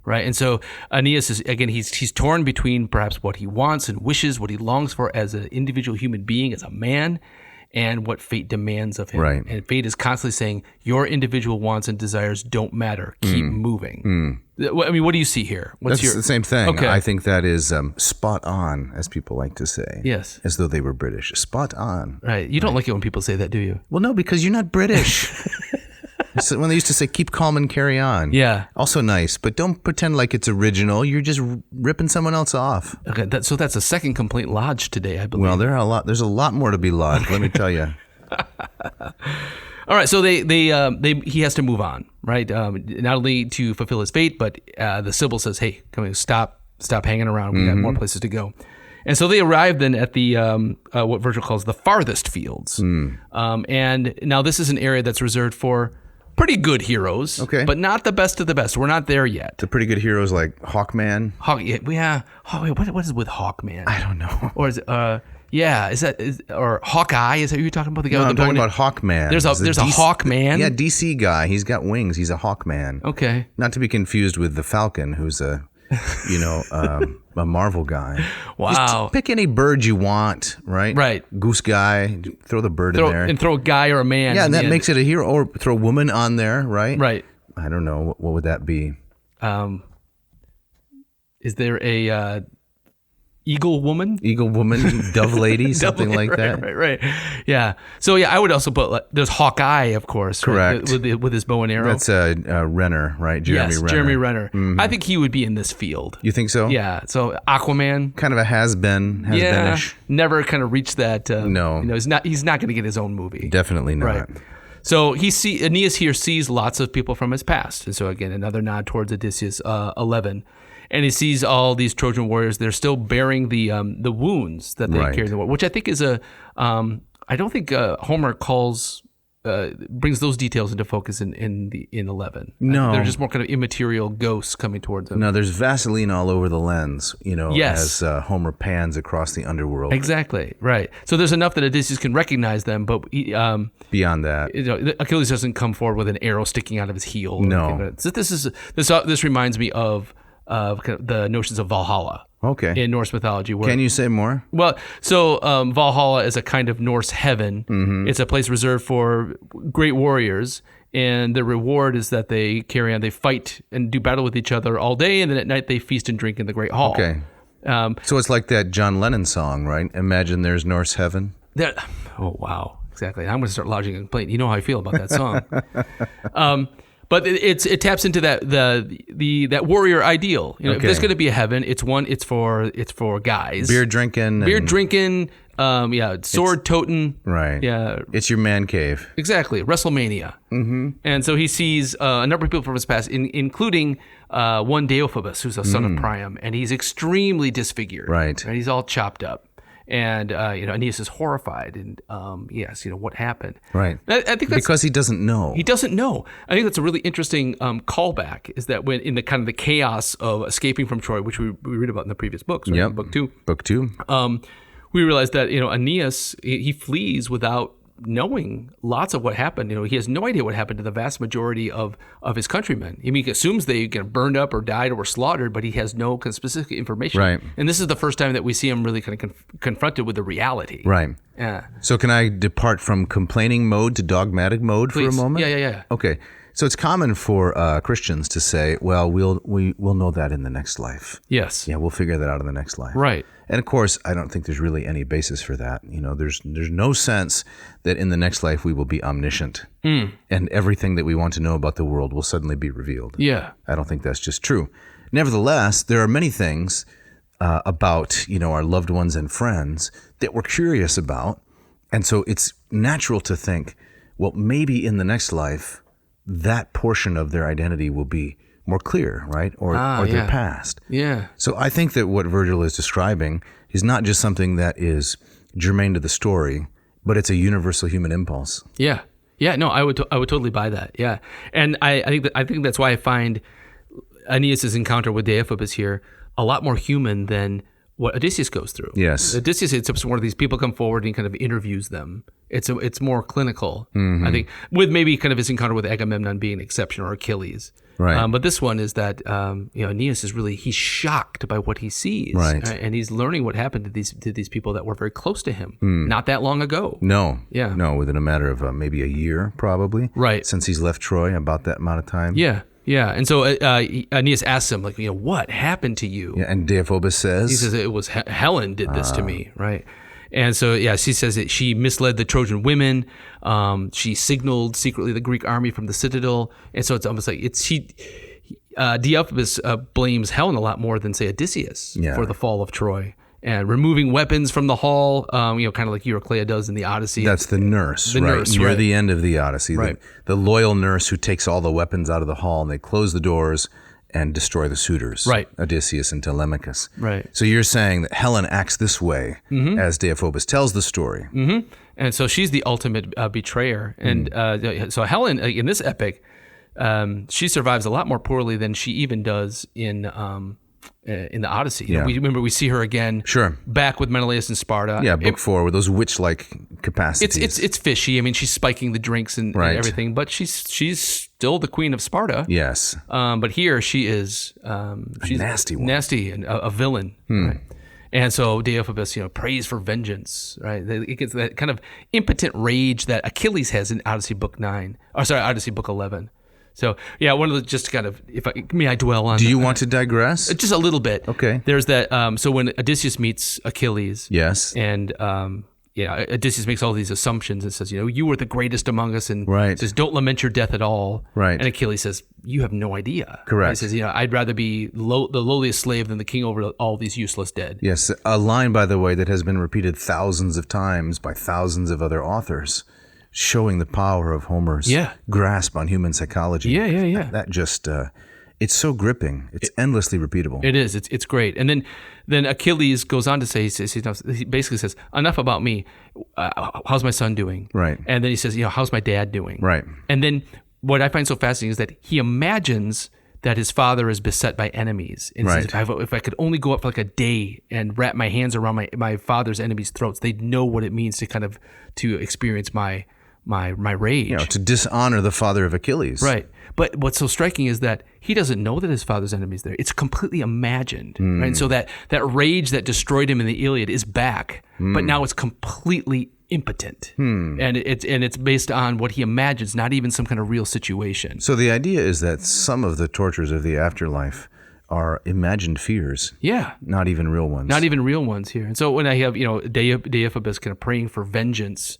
right? And so Aeneas is, again, he's torn between perhaps what he wants and wishes, what he longs for as an individual human being, as a man, and what fate demands of him. Right. And fate is constantly saying, your individual wants and desires don't matter. Keep moving. What do you see here? That's the same thing. Okay. I think that is spot on, as people like to say. Yes. As though they were British. Spot on. Right. You don't like it when people say that, do you? Well, no, because you're not British. When they used to say, keep calm and carry on. Yeah. Also nice, but don't pretend like it's original. You're just ripping someone else off. Okay, so that's a second complaint lodged today, I believe. Well, there's a lot more to be lodged, let me tell you. All right, so he has to move on, right? Not only to fulfill his fate, but the Sibyl says, hey, come on, stop hanging around. We got more places to go. And so they arrive then at the what Virgil calls the farthest fields. And now this is an area that's reserved for pretty good heroes, okay, but not the best of the best. We're not there yet. The pretty good heroes like Hawkman. What is with Hawkman? I don't know. Or is it, or Hawkeye? Is that who you're talking about? The guy I'm talking about Hawkman. There's a Hawkman. Yeah, DC guy. He's got wings. He's a Hawkman. Okay. Not to be confused with the Falcon, who's a Marvel guy. Wow. Just pick any bird you want, right? Right. Goose guy, throw the bird in there. And throw a guy or a man. Yeah, and that makes it a hero. Or throw a woman on there, right? Right. I don't know. What would that be? Is there a... Eagle woman, dove lady, something like that. Right. Yeah. So yeah, I would also put there's Hawkeye, of course. Correct. Right? With his bow and arrow. That's Renner, right? Jeremy Renner. Jeremy Renner. Mm-hmm. I think he would be in this field. You think so? Yeah. So Aquaman, kind of a has-been-ish. Never kind of reached that. No. He's not going to get his own movie. Definitely not. Right. So Aeneas here sees lots of people from his past, and so again another nod towards Odysseus 11. And he sees all these Trojan warriors. They're still bearing the wounds that they carry in the war, which I think is I don't think Homer brings those details into focus in 11. No, they're just more kind of immaterial ghosts coming towards them. No, there's Vaseline all over the lens. As Homer pans across the underworld. Exactly right. So there's enough that Odysseus can recognize them, but beyond that, Achilles doesn't come forward with an arrow sticking out of his heel. No. So this reminds me of kind of the notions of Valhalla. Okay. In Norse mythology. Can you say more? Well, so Valhalla is a kind of Norse heaven. Mm-hmm. It's a place reserved for great warriors, and the reward is that they fight and do battle with each other all day, and then at night they feast and drink in the great hall. Okay. So it's like that John Lennon song, right? Imagine there's Norse heaven. Oh, wow. Exactly. I'm going to start lodging a complaint. You know how I feel about that song. But it taps into that warrior ideal. If there's going to be a heaven, it's for guys. Beer drinking, sword toting. Right. Yeah. It's your man cave. Exactly. WrestleMania. Mm-hmm. And so he sees a number of people from his past, including one Deiphobus, who's a son of Priam, and he's extremely disfigured. Right. And he's all chopped up. And Aeneas is horrified, and what happened? Right. I think that's because he doesn't know. He doesn't know. I think that's a really interesting callback. Is that when in the kind of the chaos of escaping from Troy, which we read about in the previous books, right? Yep. Book two. We realize that Aeneas he flees without knowing lots of what happened. He has no idea what happened to the vast majority of his countrymen. He assumes they get burned up or died or were slaughtered, but he has no kind of specific information. Right. And this is the first time that we see him really kind of confronted with the reality. Right. Yeah. So can I depart from complaining mode to dogmatic mode for a moment? Yeah. Okay. So it's common for Christians to say, well, we'll know that in the next life. Yes. Yeah, we'll figure that out in the next life. Right. And of course, I don't think there's really any basis for that. There's no sense that in the next life we will be omniscient and everything that we want to know about the world will suddenly be revealed. Yeah. I don't think that's just true. Nevertheless, there are many things about our loved ones and friends that we're curious about. And so it's natural to think, well, maybe in the next life, that portion of their identity will be more clear, right? Or their past. Yeah. So I think that what Virgil is describing is not just something that is germane to the story, but it's a universal human impulse. Yeah. Yeah. No, I would totally buy that. Yeah. And I think that's why I find Aeneas' encounter with Deiphobus here a lot more human than what Odysseus goes through. Yes. Odysseus, it's one of these people come forward and he kind of interviews them. It's more clinical, I think, with maybe kind of his encounter with Agamemnon being an exception, or Achilles. Right. But this one is that Aeneas is he's shocked by what he sees, right? And he's learning what happened to these people that were very close to him not that long ago. No. Yeah. No, within a matter of maybe a year, probably. Right. Since he's left Troy, about that amount of time. Yeah. Yeah. And so Aeneas asks him, what happened to you? Yeah. And Deiphobus says? He says, it was Helen did this to me, right? And so, she says that she misled the Trojan women. She signaled secretly the Greek army from the citadel. And so it's almost like Deiphobus blames Helen a lot more than, say, Odysseus for the fall of Troy. And removing weapons from the hall, kind of like Euryclea does in the Odyssey. That's the nurse, right? Near the end of the Odyssey. Right. The loyal nurse who takes all the weapons out of the hall, and they close the doors and destroy the suitors, right? Odysseus and Telemachus. Right. So you're saying that Helen acts this way as Deiphobus tells the story. Mm-hmm. And so she's the ultimate betrayer. And so Helen, in this epic, she survives a lot more poorly than she even does in the Odyssey. Yeah. We see her again back with Menelaus in Sparta. Yeah, book 4 with those witch-like capacities. It's fishy. I mean, she's spiking the drinks and everything, but she's still the queen of Sparta. Yes. But here she is she's nasty one. Nasty and a villain. Right? And so Deiphobus, prays for vengeance, right? It gets that kind of impotent rage that Achilles has in Odyssey Book 11. So yeah, one of the just kind of may I dwell on. Do you want to digress? Just a little bit? Okay. There's that. So when Odysseus meets Achilles, Yes. and Odysseus makes all these assumptions and says, you were the greatest among us, and Right. says, don't lament your death at all. Right. And Achilles says, you have no idea. Correct. He says, I'd rather be the lowliest slave than the king over all these useless dead. Yes, a line, by the way, that has been repeated thousands of times by thousands of other authors, showing the power of Homer's grasp on human psychology. Yeah. That just, it's so gripping. It's endlessly repeatable. It is. It's great. And then Achilles goes on to say, he basically says, enough about me. How's my son doing? Right. And then he says, how's my dad doing? Right. And then what I find so fascinating is that he imagines that his father is beset by enemies. And he says, if I could only go up for like a day and wrap my hands around my father's enemies' throats, they'd know what it means to experience my rage. To dishonor the father of Achilles. Right. But what's so striking is that he doesn't know that his father's enemy's there. It's completely imagined. Right. And so that rage that destroyed him in the Iliad is back, but now it's completely impotent. And it's based on what he imagines, not even some kind of real situation. So the idea is that some of the tortures of the afterlife are imagined fears. Yeah. Not even real ones. Not even real ones here. And so when I have, Deiphobus kind of praying for vengeance,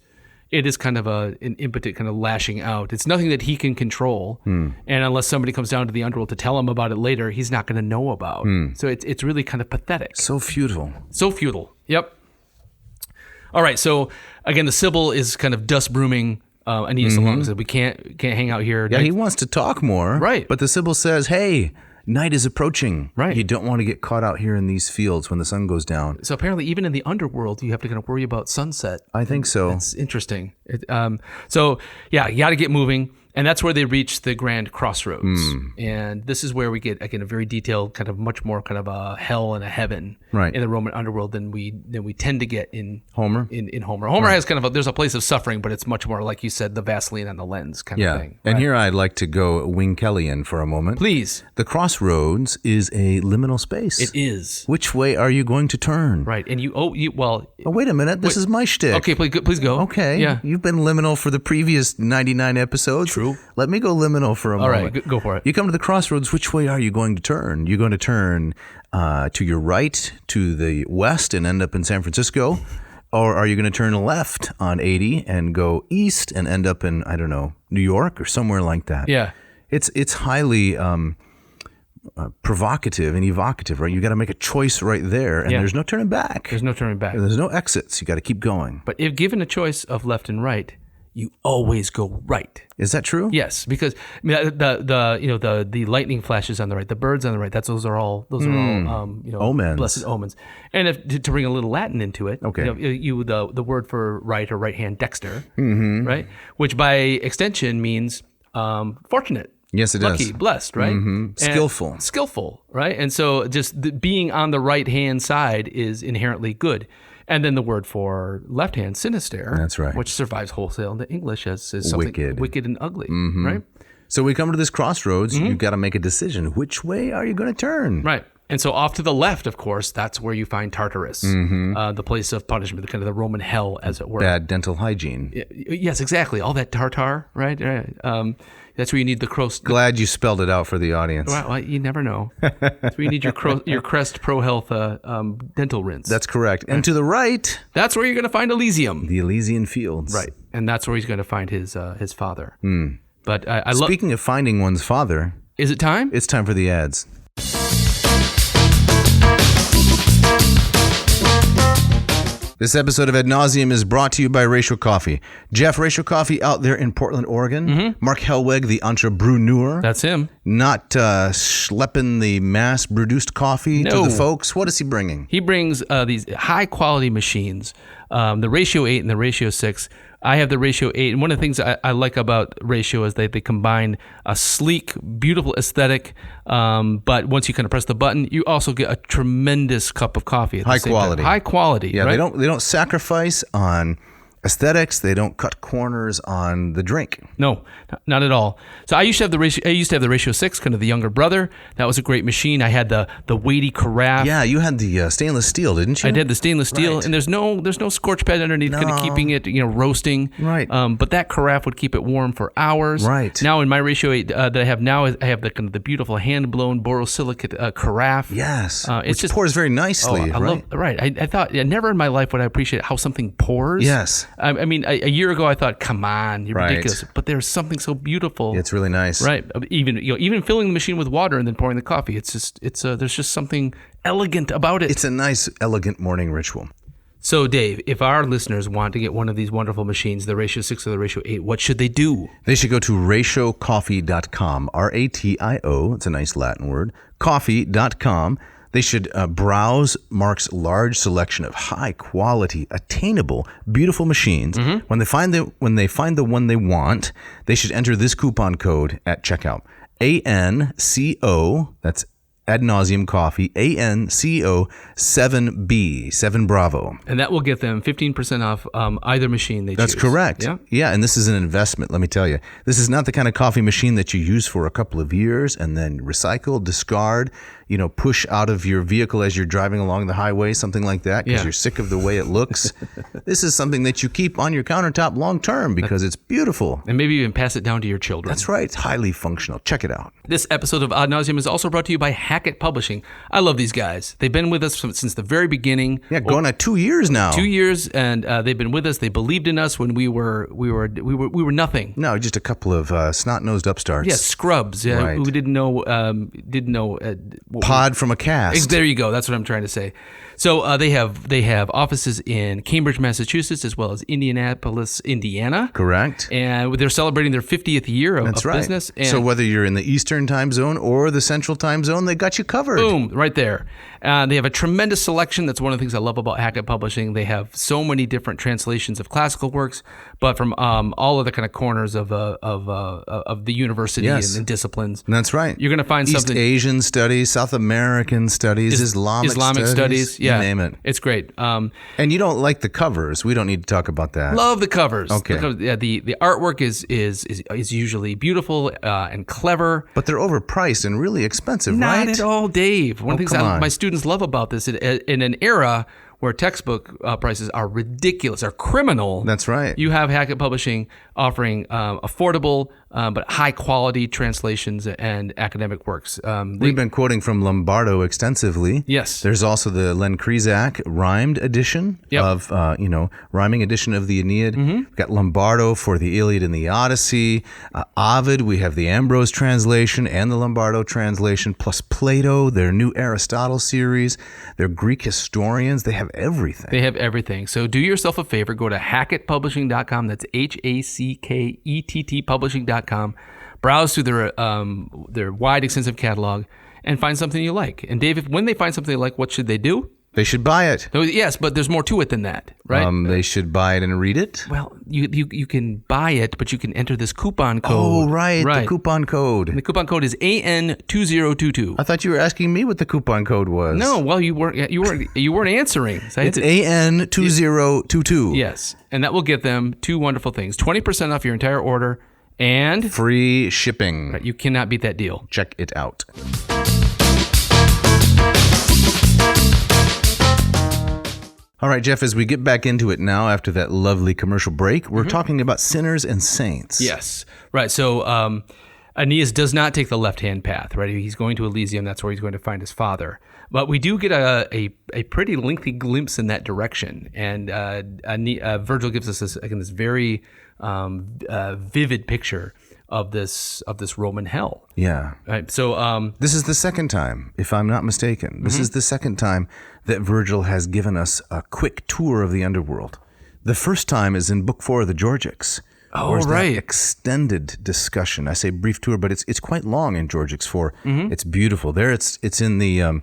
it is kind of an impotent kind of lashing out. It's nothing that he can control. And unless somebody comes down to the underworld to tell him about it later, he's not going to know about. So it's really kind of pathetic. So futile. So futile. Yep. All right. So again, the Sibyl is kind of dust brooming Aeneas along. So we can't hang out here. Yeah, he wants to talk more. Right. But the Sibyl says, hey, night is approaching. Right. You don't want to get caught out here in these fields when the sun goes down. So apparently, even in the underworld, you have to kind of worry about sunset. I think so. It's interesting. You got to get moving. And that's where they reach the grand crossroads. And this is where we get, again, a very detailed kind of much more kind of a hell and a heaven in the Roman underworld than we tend to get in Homer. In Homer. Homer has kind of there's a place of suffering, but it's much more, like you said, the Vaseline on the lens kind of thing. And here I'd like to go Wing Kellyan for a moment. Please. The crossroads is a liminal space. It is. Which way are you going to turn? Right. And Oh, wait a minute. This is my shtick. Okay, please go. Okay. Yeah. You've been liminal for the previous 99 episodes. True. Let me go liminal for a moment. All right, go for it. You come to the crossroads. Which way are you going to turn? You're going to turn to your right, to the west, and end up in San Francisco? Or are you going to turn left on 80 and go east and end up in, I don't know, New York or somewhere like that? Yeah. It's highly provocative and evocative, right? You got to make a choice right there, and there's no turning back. There's no turning back. There's no exits. You got to keep going. But if given a choice of left and right, you always go right. Is that true? Yes, because the lightning flashes on the right, the birds on the right. Those are all omens, blessed omens. And if to bring a little Latin into it, okay, the word for right or right hand, dexter, right, which by extension means fortunate. Yes, it lucky, does. Blessed, right? Skillful, right? And so just being on the right hand side is inherently good. And then the word for left hand, sinister. That's right. Which survives wholesale into English as something wicked and ugly, right? So we come to this crossroads. You've got to make a decision. Which way are you going to turn? Right. And so off to the left, of course, that's where you find Tartarus, the place of punishment, the kind of the Roman hell, as it were. Bad dental hygiene. Yes, exactly. All that tartar, right? That's where you need the crest. Glad you spelled it out for the audience. Well, you never know. That's where you need your Crest Pro Health dental rinse. That's correct. And to the right, that's where you're going to find Elysium, the Elysian Fields. Right, and that's where he's going to find his father. But Speaking of finding one's father, is it time? It's time for the ads. This episode of Ad Nauseam is brought to you by Ratio Coffee. Jeff, Ratio Coffee out there in Portland, Oregon. Mark Helweg, the entrepreneur. That's him. Not schlepping the mass-produced coffee to the folks. What is he bringing? He brings these high-quality machines, the Ratio 8 and the Ratio 6. I have the Ratio 8, and one of the things I like about Ratio is they combine a sleek, beautiful aesthetic, but once you kind of press the button, you also get a tremendous cup of coffee at the same time. High quality. High quality, yeah, right? They don't sacrifice on aesthetics. They don't cut corners on the drink. No, not at all. So I used to have the ratio 6, kind of the younger brother. That was a great machine. I had the weighty carafe. Yeah, you had the stainless steel, didn't you? I did the stainless steel, Right. and there's no scorch pad underneath, kind of keeping it, roasting. Right. But that carafe would keep it warm for hours. Right. Now in my ratio 8 that I have now, I have the kind of the beautiful hand blown borosilicate carafe. Yes. It's Which pours very nicely, right? I thought never in my life would I appreciate how something pours. Yes. I mean, a year ago I thought, come on, you're Right. ridiculous. But there's something so beautiful. It's really nice. Right. Even filling the machine with water and then pouring the coffee. There's just something elegant about it. It's a nice, elegant morning ritual. So, Dave, if our listeners want to get one of these wonderful machines, the ratio 6 or the ratio 8, what should they do? They should go to ratiocoffee.com, RATIO, it's a nice Latin word, coffee.com. They should browse Mark's large selection of high quality, attainable, beautiful machines. Mm-hmm. When they find the one they want, they should enter this coupon code at checkout. ANCO, that's Ad Nauseam Coffee, ANCO 7B, 7 Bravo. And that will get them 15% off either machine they choose. That's correct. Yeah. Yeah, and this is an investment, let me tell you. This is not the kind of coffee machine that you use for a couple of years and then recycle, discard, push out of your vehicle as you're driving along the highway, something like that, because you're sick of the way it looks. This is something that you keep on your countertop long term because it's beautiful. And maybe even pass it down to your children. That's right. It's highly functional. Check it out. This episode of Ad Nauseam is also brought to you by Hackett Publishing. I love these guys. They've been with us since the very beginning. Yeah, going on 2 years now. 2 years, and they've been with us. They believed in us when we were nothing. No, just a couple of snot-nosed upstarts. Yeah, scrubs. Yeah, Right. who didn't know. Pod from a cast. There you go. That's what I'm trying to say. So they have offices in Cambridge, Massachusetts, as well as Indianapolis, Indiana. Correct. And they're celebrating their 50th year of That's right. business. And So whether you're in the Eastern time zone or the Central time zone, they got you covered. boom, right there. They have a tremendous selection. That's one of the things I love about Hackett Publishing. They have so many different translations of classical works, but from all of the kind of corners of the university Yes. and disciplines. That's right. You're going to find East something. Asian studies, South American studies, Islamic studies. Yeah, you name it. It's great. And you don't like the covers. We don't need to talk about that. Love the covers. Okay. The covers, yeah, the artwork is usually beautiful and clever. But they're overpriced and really expensive, Not right? at all, Dave. One of the things come on. my students love about this in an era where textbook prices are ridiculous, are criminal. That's right. You have Hackett Publishing offering affordable but high quality translations and academic works. We've been quoting from Lombardo extensively. Yes. There's also the Len Krisak rhymed edition Yep. of, rhyming edition of the Aeneid. We've got Lombardo for the Iliad and the Odyssey. Ovid, we have the Ambrose translation and the Lombardo translation, plus Plato, their new Aristotle series, their Greek historians. They have everything. They have everything. So do yourself a favor. Go to hackettpublishing.com. That's HACKETT publishing.com. Browse through their wide, extensive catalog and find something you like. And Dave, when they find something they like, what should they do? They should buy it. Oh, yes, but there's more to it than that, right? They should buy it and read it. Well, you can buy it, but you can enter this coupon code. Oh, right. The coupon code. And the coupon code is AN2022. I thought you were asking me what the coupon code was. No, well, you weren't answering. So I had It's AN2022. Yes, and that will get them two wonderful things: 20% off your entire order, and Free shipping. you cannot beat that deal. Check it out. All right, Jeff, as we get back into it now after that lovely commercial break, we're talking about sinners and saints. Yes, right. So Aeneas does not take the left-hand path, right? He's going to Elysium. That's where he's going to find his father. But we do get a pretty lengthy glimpse in that direction. And Virgil gives us this very vivid picture of this Roman hell. Yeah. Right. So This is the second time, if I'm not mistaken. This is the second time that Virgil has given us a quick tour of the underworld. The first time is in Book 4 of the Georgics. Oh, Where's right. That extended discussion. I say brief tour, but it's quite long in Georgics 4. It's beautiful. There, it's in the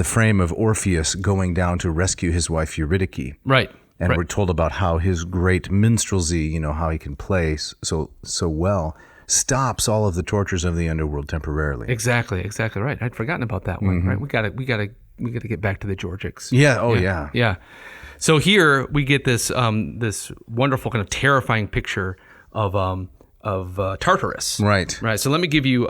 frame of Orpheus going down to rescue his wife Eurydice. right. And right. we're told about how his great minstrelsy, how he can play so well, stops all of the tortures of the underworld temporarily. Exactly right. I'd forgotten about that one. Right. We gotta get back to the Georgics. Yeah. Oh, yeah. Yeah. So here we get this this wonderful kind of terrifying picture of Tartarus. Right. Right. So let me give you.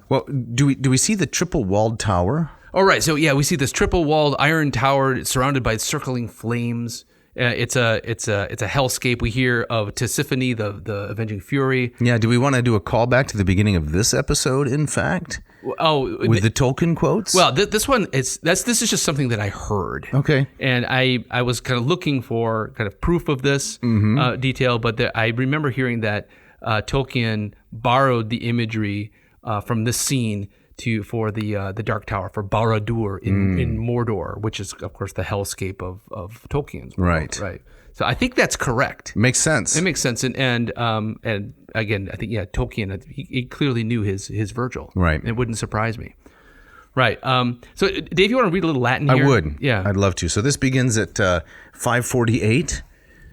Well, do we see the triple walled tower? All right. So yeah, we see this triple walled iron tower surrounded by circling flames. It's a hellscape. We hear of Tisiphone, the avenging fury. Yeah. Do we want to do a callback to the beginning of this episode? In fact, with the Tolkien quotes. Well, this one this is just something that I heard. Okay. And I was kind of looking for kind of proof of this detail, but I remember hearing that Tolkien borrowed the imagery from this scene for the Dark Tower, for Barad-dûr in Mordor, which is of course the hellscape of Tolkien's world. Right. So I think that's correct. Makes sense. It makes sense, and again, I think Tolkien he clearly knew his Virgil. Right. It wouldn't surprise me. Right. So Dave, you want to read a little Latin here? I would. Yeah. I'd love to. So this begins at 548.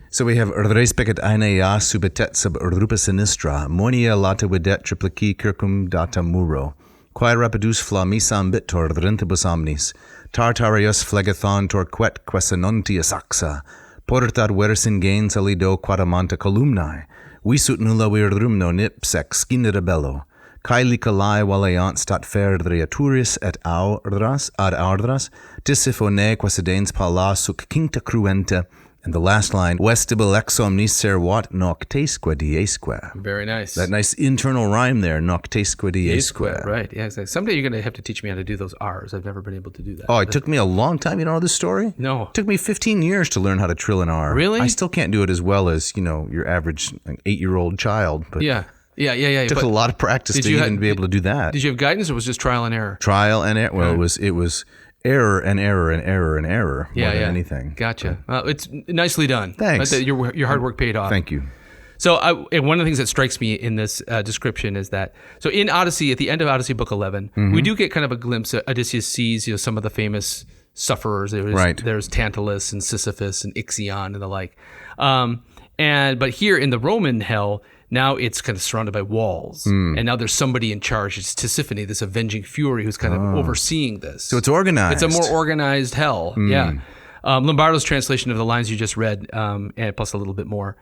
So we have respect Aeneas subitet sub rupa sinistra monia lata videt triplici circum data muro. Quae rapidus flamisam bitor rentibus omnis, Tartarus phlegathon torquet quesenontia saxa, portat versin gain salido quadamanta columnae, visut nulla virumno nipsex scinere bello, caeli calai valeant stat ferdreaturis et audras, ad audras, Tisiphone quesidens pala suc cincta cruenta. And the last line, vestibule exomnis servat noctesque diesque. Very nice. That nice internal rhyme there, noctesque diesque. Right, yeah, exactly. Someday you're going to have to teach me how to do those R's. I've never been able to do that. Oh, it took me a long time. You know this story? No. It took me 15 years to learn how to trill an R. Really? I still can't do it as well as, your average 8-year-old child. But Yeah. it took a lot of practice to even be able to do that. Did you have guidance, or was it just trial and error? Trial and error. Well, it was error and error and error and error more than anything. Gotcha. It's nicely done. Thanks. Your hard work paid off. Thank you. So and one of the things that strikes me in this description is that, so in Odyssey, at the end of Odyssey Book 11, we do get kind of a glimpse. Odysseus sees some of the famous sufferers. There's Tantalus and Sisyphus and Ixion and the like. But here in the Roman hell, now it's kind of surrounded by walls. And now there's somebody in charge. It's Tisiphone, this avenging fury, who's kind of overseeing this. So it's organized. It's a more organized hell. Yeah. Lombardo's translation of the lines you just read, and plus a little bit more.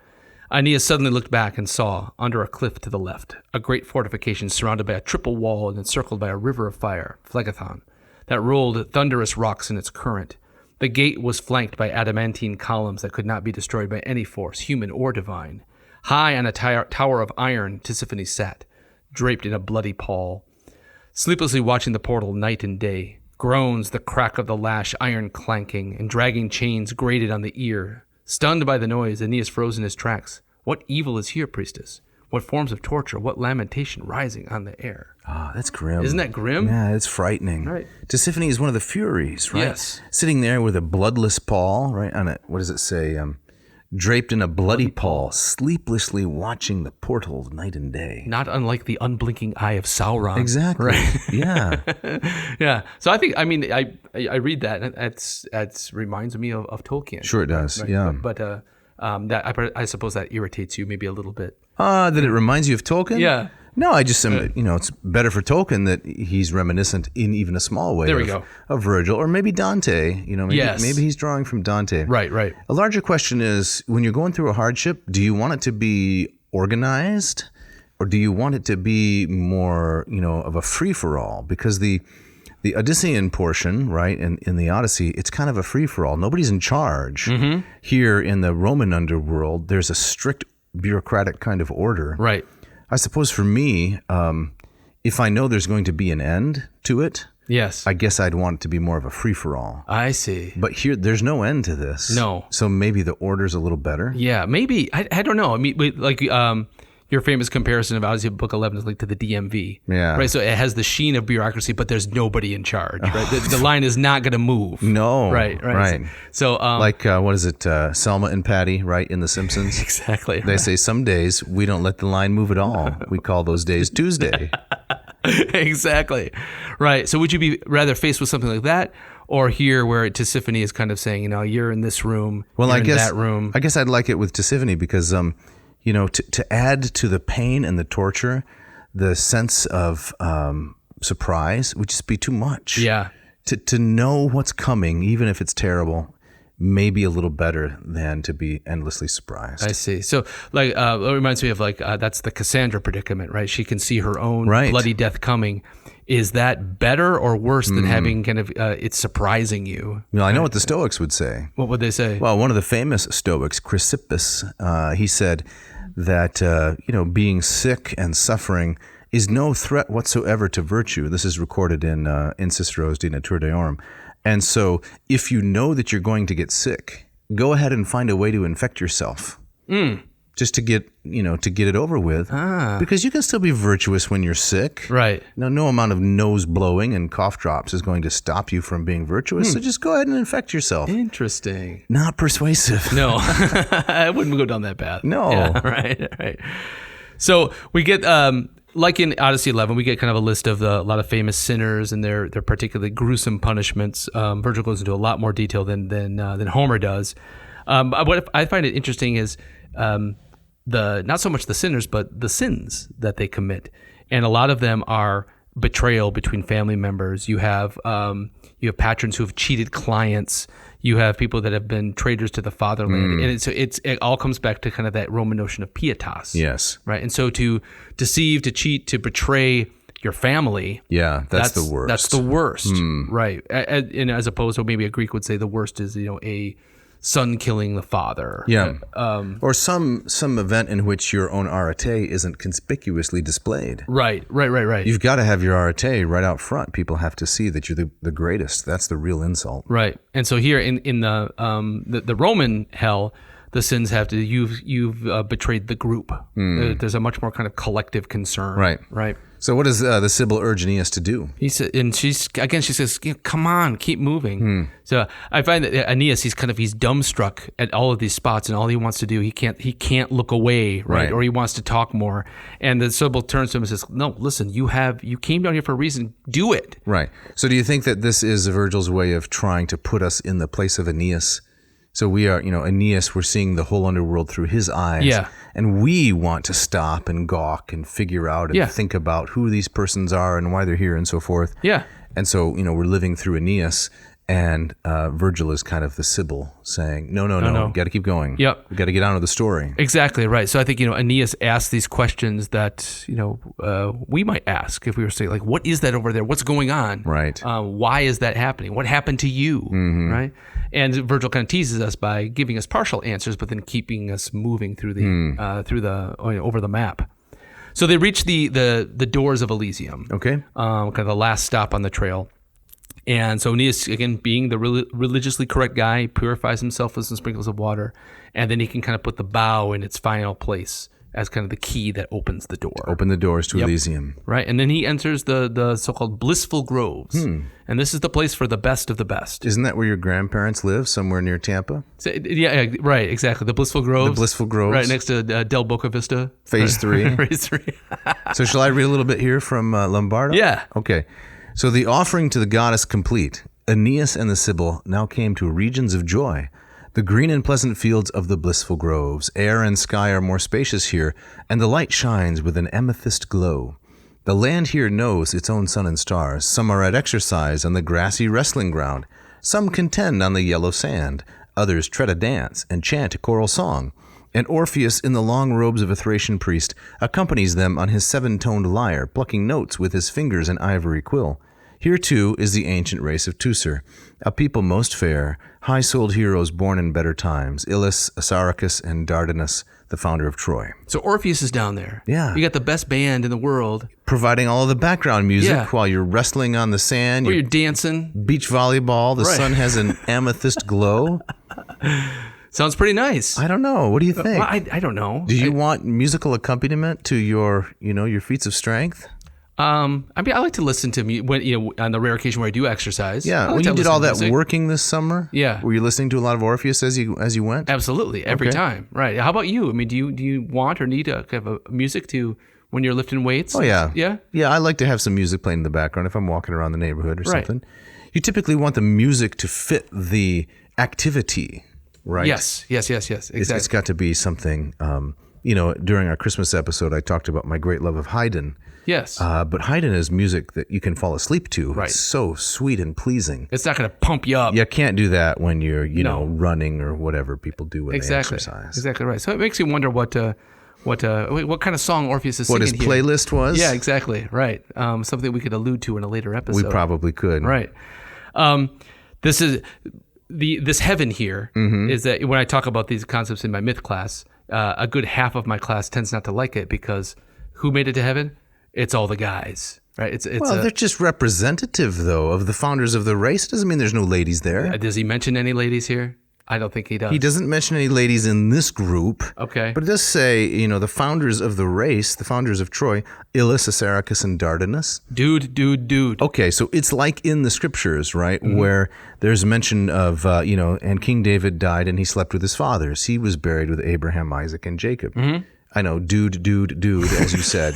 Aeneas suddenly looked back and saw, under a cliff to the left, a great fortification surrounded by a triple wall and encircled by a river of fire, Phlegathon, that rolled thunderous rocks in its current. The gate was flanked by adamantine columns that could not be destroyed by any force, human or divine. High on a tower of iron, Tisiphone sat, draped in a bloody pall, sleeplessly watching the portal night and day. Groans, the crack of the lash, iron clanking, and dragging chains grated on the ear. Stunned by the noise, Aeneas froze in his tracks. What evil is here, priestess? What forms of torture? What lamentation rising on the air? Ah, that's grim. Isn't that grim? Yeah, it's frightening. Right. Tisiphone is one of the Furies, right? Yes. Sitting there with a bloodless pall, right? On a, what does it say? Draped in a bloody pall, sleeplessly watching the portal night and day. Not unlike the unblinking eye of Sauron. Exactly. Right. Yeah. Yeah. So I think, I read that, and that reminds me of Tolkien. Sure it does. Right? Yeah. But that I suppose that irritates you maybe a little bit. That it reminds you of Tolkien? Yeah. No, I just it's better for Tolkien that he's reminiscent in even a small way of Virgil, or maybe Dante. Maybe he's drawing from Dante. Right. A larger question is, when you're going through a hardship, do you want it to be organized, or do you want it to be more, of a free-for-all? Because the Odyssean portion, right, in the Odyssey, it's kind of a free-for-all. Nobody's in charge. Mm-hmm. Here in the Roman underworld, there's a strict bureaucratic kind of order. Right. I suppose for me, if I know there's going to be an end to it, yes, I guess I'd want it to be more of a free-for-all. I see. But here, there's no end to this. No. So maybe the order's a little better. Yeah, maybe. I don't know. I mean, like your famous comparison of Odyssey Book 11 is linked to the DMV. Yeah. Right. So it has the sheen of bureaucracy, but there's nobody in charge. Right. The line is not going to move. No. Right. So what is it? Selma and Patty, right, in The Simpsons? Exactly. They say some days we don't let the line move at all. We call those days Tuesday. Exactly. Right. So would you be rather faced with something like that, or here where Tisiphone is kind of saying, you're in this room, you're in that room? I guess I'd like it with Tisiphone because, to add to the pain and the torture, the sense of surprise would just be too much. Yeah. To know what's coming, even if it's terrible, maybe a little better than to be endlessly surprised. I see. So, like, it reminds me of that's the Cassandra predicament, right? She can see her own bloody death coming. Is that better or worse than having kind of it surprising you? I know what the Stoics would say. What would they say? Well, one of the famous Stoics, Chrysippus, he said that being sick and suffering is no threat whatsoever to virtue. This is recorded in Cicero's De Natura Deorum. And so if you know that you're going to get sick, go ahead and find a way to infect yourself. Just to get it over with. Because you can still be virtuous when you're sick. Right. No amount of nose blowing and cough drops is going to stop you from being virtuous. So just go ahead and infect yourself. Interesting. Not persuasive. No, I wouldn't go down that path. No. Yeah, right. So we get, like in Odyssey 11, we get kind of a list of a lot of famous sinners and their particularly gruesome punishments. Virgil goes into a lot more detail than Homer does. What I find it interesting is not so much the sinners, but the sins that they commit, and a lot of them are betrayal between family members. You have patrons who have cheated clients. You have people that have been traitors to the fatherland, and it all comes back to kind of that Roman notion of pietas. Yes. Right, and so to deceive, to cheat, to betray your family. Yeah, that's the worst. That's the worst. Right, and as opposed to maybe a Greek would say the worst is a son killing the father. Yeah. Or some event in which your own arete isn't conspicuously displayed. Right. You've got to have your arete right out front. People have to see that you're the greatest. That's the real insult. Right. And so here in the Roman hell, the sins have to you've betrayed the group. There's a much more kind of collective concern. Right. So what does the Sibyl urge Aeneas to do? He said, and she says, "Come on, keep moving." So I find that Aeneas, he's dumbstruck at all of these spots, and all he wants to do, he can't look away, right? Or he wants to talk more. And the Sibyl turns to him and says, "No, listen, you came down here for a reason. Do it." Right. So do you think that this is Virgil's way of trying to put us in the place of Aeneas? So we are, Aeneas, we're seeing the whole underworld through his eyes. Yeah. And we want to stop and gawk and figure out and think about who these persons are and why they're here and so forth. Yeah. And so, we're living through Aeneas, and Virgil is kind of the Sibyl saying, no, we got to keep going. Yep. We got to get on with the story. Exactly right. So I think, Aeneas asks these questions that, we might ask if we were saying, like, what is that over there? What's going on? Right. Why is that happening? What happened to you? Right. And Virgil kind of teases us by giving us partial answers, but then keeping us moving through over the map. So they reach the doors of Elysium. Okay. Kind of the last stop on the trail. And so Aeneas, again, being the religiously correct guy, purifies himself with some sprinkles of water, and then he can kind of put the bow in its final place as kind of the key that opens the door. Open the doors to Elysium. Right, and then he enters the so-called Blissful Groves, and this is the place for the best of the best. Isn't that where your grandparents live, somewhere near Tampa? So, yeah, right, exactly. The Blissful Groves. The Blissful Groves. Right, next to Del Boca Vista. Phase 3. Phase 3. So shall I read a little bit here from Lombardo? Yeah. Okay. So the offering to the goddess complete, Aeneas and the Sibyl now came to regions of joy. The green and pleasant fields of the blissful groves, air and sky are more spacious here, and the light shines with an amethyst glow. The land here knows its own sun and stars. Some are at exercise on the grassy wrestling ground. Some contend on the yellow sand. Others tread a dance and chant a choral song. And Orpheus, in the long robes of a Thracian priest, accompanies them on his seven-toned lyre, plucking notes with his fingers and ivory quill. Here, too, is the ancient race of Teucer, a people most fair, high-souled heroes born in better times, Ilus, Assaracus, and Dardanus, the founder of Troy. So Orpheus is down there. Yeah. You got the best band in the world. Providing all of the background music while you're wrestling on the sand. Or you're dancing. Beach volleyball. The sun has an amethyst glow. Sounds pretty nice. I don't know. What do you think? Well, I don't know. Do you want musical accompaniment to your feats of strength? I like to listen to when on the rare occasion where I do exercise. Yeah, like when you did all that music. working this summer. Yeah, were you listening to a lot of Orpheus as you went? Absolutely, every time. Right. How about you? I mean, do you want or need to have a music to when you're lifting weights? Oh yeah, yeah. I like to have some music playing in the background if I'm walking around the neighborhood or something. You typically want the music to fit the activity, right? Yes. Exactly. It's got to be something during our Christmas episode, I talked about my great love of Haydn. Yes. But Haydn is music that you can fall asleep to. Right. It's so sweet and pleasing. It's not going to pump you up. You can't do that when you're, running or whatever people do when they exercise. Exactly right. So it makes you wonder what kind of song Orpheus is singing What his playlist was? Yeah, exactly. Right. Something we could allude to in a later episode. We probably could. Right. This is this heaven here is that when I talk about these concepts in my myth class, a good half of my class tends not to like it because who made it to heaven? It's all the guys, right? They're just representative, though, of the founders of the race. It doesn't mean there's no ladies there. Does he mention any ladies here? I don't think he does. He doesn't mention any ladies in this group. Okay. But it does say, the founders of the race, the founders of Troy, Ilus, Assaracus, and Dardanus. Dude. Okay, so it's like in the scriptures, right, where there's mention of, and King David died and he slept with his fathers. He was buried with Abraham, Isaac, and Jacob. I know, dude, as you said.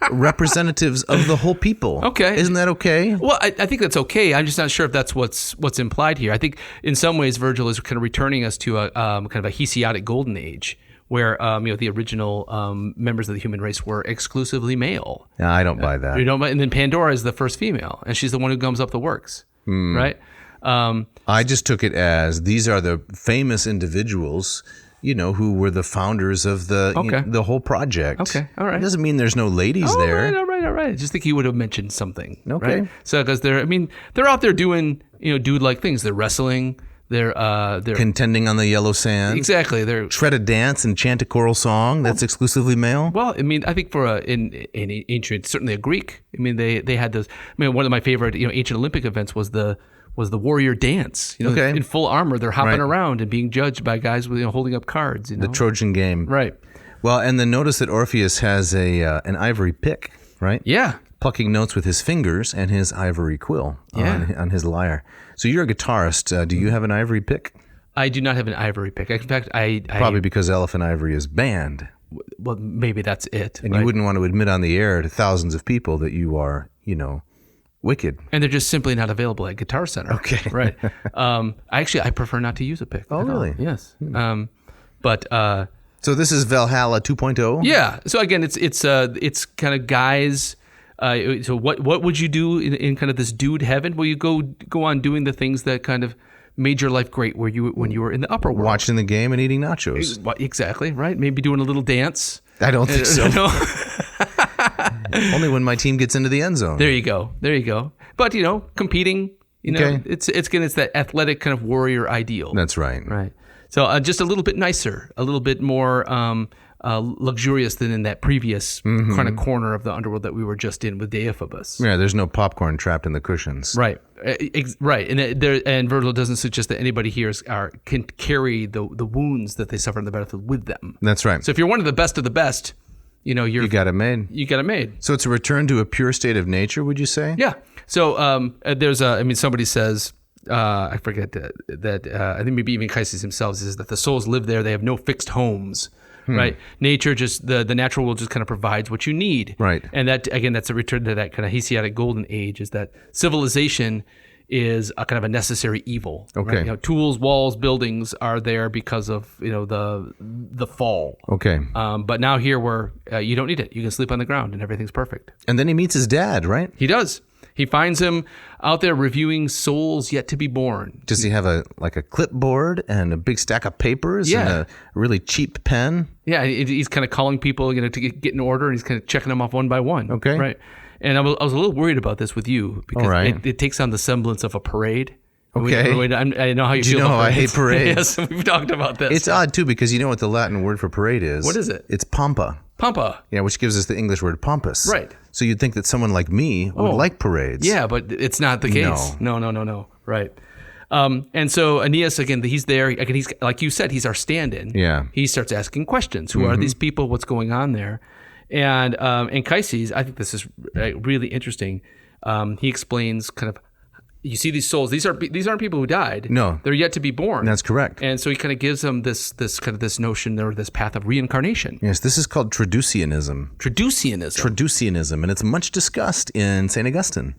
Representatives of the whole people. Okay. Isn't that okay? Well, I think that's okay. I'm just not sure if that's what's implied here. I think in some ways Virgil is kind of returning us to a kind of a Hesiodic golden age where the original members of the human race were exclusively male. No, I don't buy that. You don't buy, and then Pandora is the first female, and she's the one who gums up the works, right? I just took it as these are the famous individuals who were the founders of the whole project. Okay, all right. It doesn't mean there's no ladies there. All right. I just think he would have mentioned something. Okay. Right? So because they're out there doing dude-like things. They're wrestling. They're contending on the yellow sand. Exactly. They're shred a dance and chant a choral song that's exclusively male. Well, I think for in ancient, certainly a Greek. They had those. One of my favorite ancient Olympic events was the warrior dance. In full armor, they're hopping around and being judged by guys with holding up cards. The Trojan game, right? Well, and then notice that Orpheus has an ivory pick, right? Yeah, plucking notes with his fingers and his ivory quill on his lyre. So you're a guitarist. Do you have an ivory pick? I do not have an ivory pick. In fact, probably because elephant ivory is banned. Well, maybe that's it. And you wouldn't want to admit on the air to thousands of people that you are, wicked. And they're just simply not available at Guitar Center. Okay. Right. I prefer not to use a pick. Oh, really? Yes. So this is Valhalla 2.0? Yeah. So again, it's kind of guys. So what would you do in kind of this dude heaven? Well, you go on doing the things that kind of made your life great when you were in the upper world. Watching the game and eating nachos. Exactly, right? Maybe doing a little dance. I don't think so. Only when my team gets into the end zone. There you go. But competing, it's that athletic kind of warrior ideal. That's right. Right. So just a little bit nicer, a little bit more luxurious than in that previous kind of corner of the underworld that we were just in with Deiphobus. Yeah, there's no popcorn trapped in the cushions. Right. Right. And Virgil doesn't suggest that anybody here can carry the wounds that they suffer on the battlefield with them. That's right. So if you're one of the best, you got it made. You got it made. So it's a return to a pure state of nature, would you say? Yeah. So there's somebody says, I forget that I think maybe even Chryses himself says that the souls live there. They have no fixed homes, right? Nature just, the natural world just kind of provides what you need. Right. And that, again, that's a return to that kind of Hesiodic golden age, is that civilization is a kind of a necessary evil. Okay. Right? Tools, walls, buildings are there because of, the fall. Okay. But now here where you don't need it. You can sleep on the ground and everything's perfect. And then he meets his dad, right? He does. He finds him out there reviewing souls yet to be born. Does he have a clipboard and a big stack of papers and a really cheap pen? Yeah, he's kind of calling people, to get in order, and he's kind of checking them off one by one. Okay. Right. And I was a little worried about this with you because it takes on the semblance of a parade. Okay. I know how you feel. Do you know how I hate parades? Yes, we've talked about this. It's odd, too, because you know what the Latin word for parade is? What is it? It's pompa. Pompa. Yeah, which gives us the English word pompous. Right. So you'd think that someone like me would like parades. Yeah, but it's not the case. No. Right. And so Aeneas, again, he's there. Again, he's, like you said, he's our stand-in. Yeah. He starts asking questions. Who are these people? What's going on there? And Chryses, I think this is really interesting. He explains kind of, you see these souls. These aren't people who died. No, they're yet to be born. That's correct. And so he kind of gives them this notion or this path of reincarnation. Yes, this is called Traducianism. Traducianism, and it's much discussed in St. Augustine.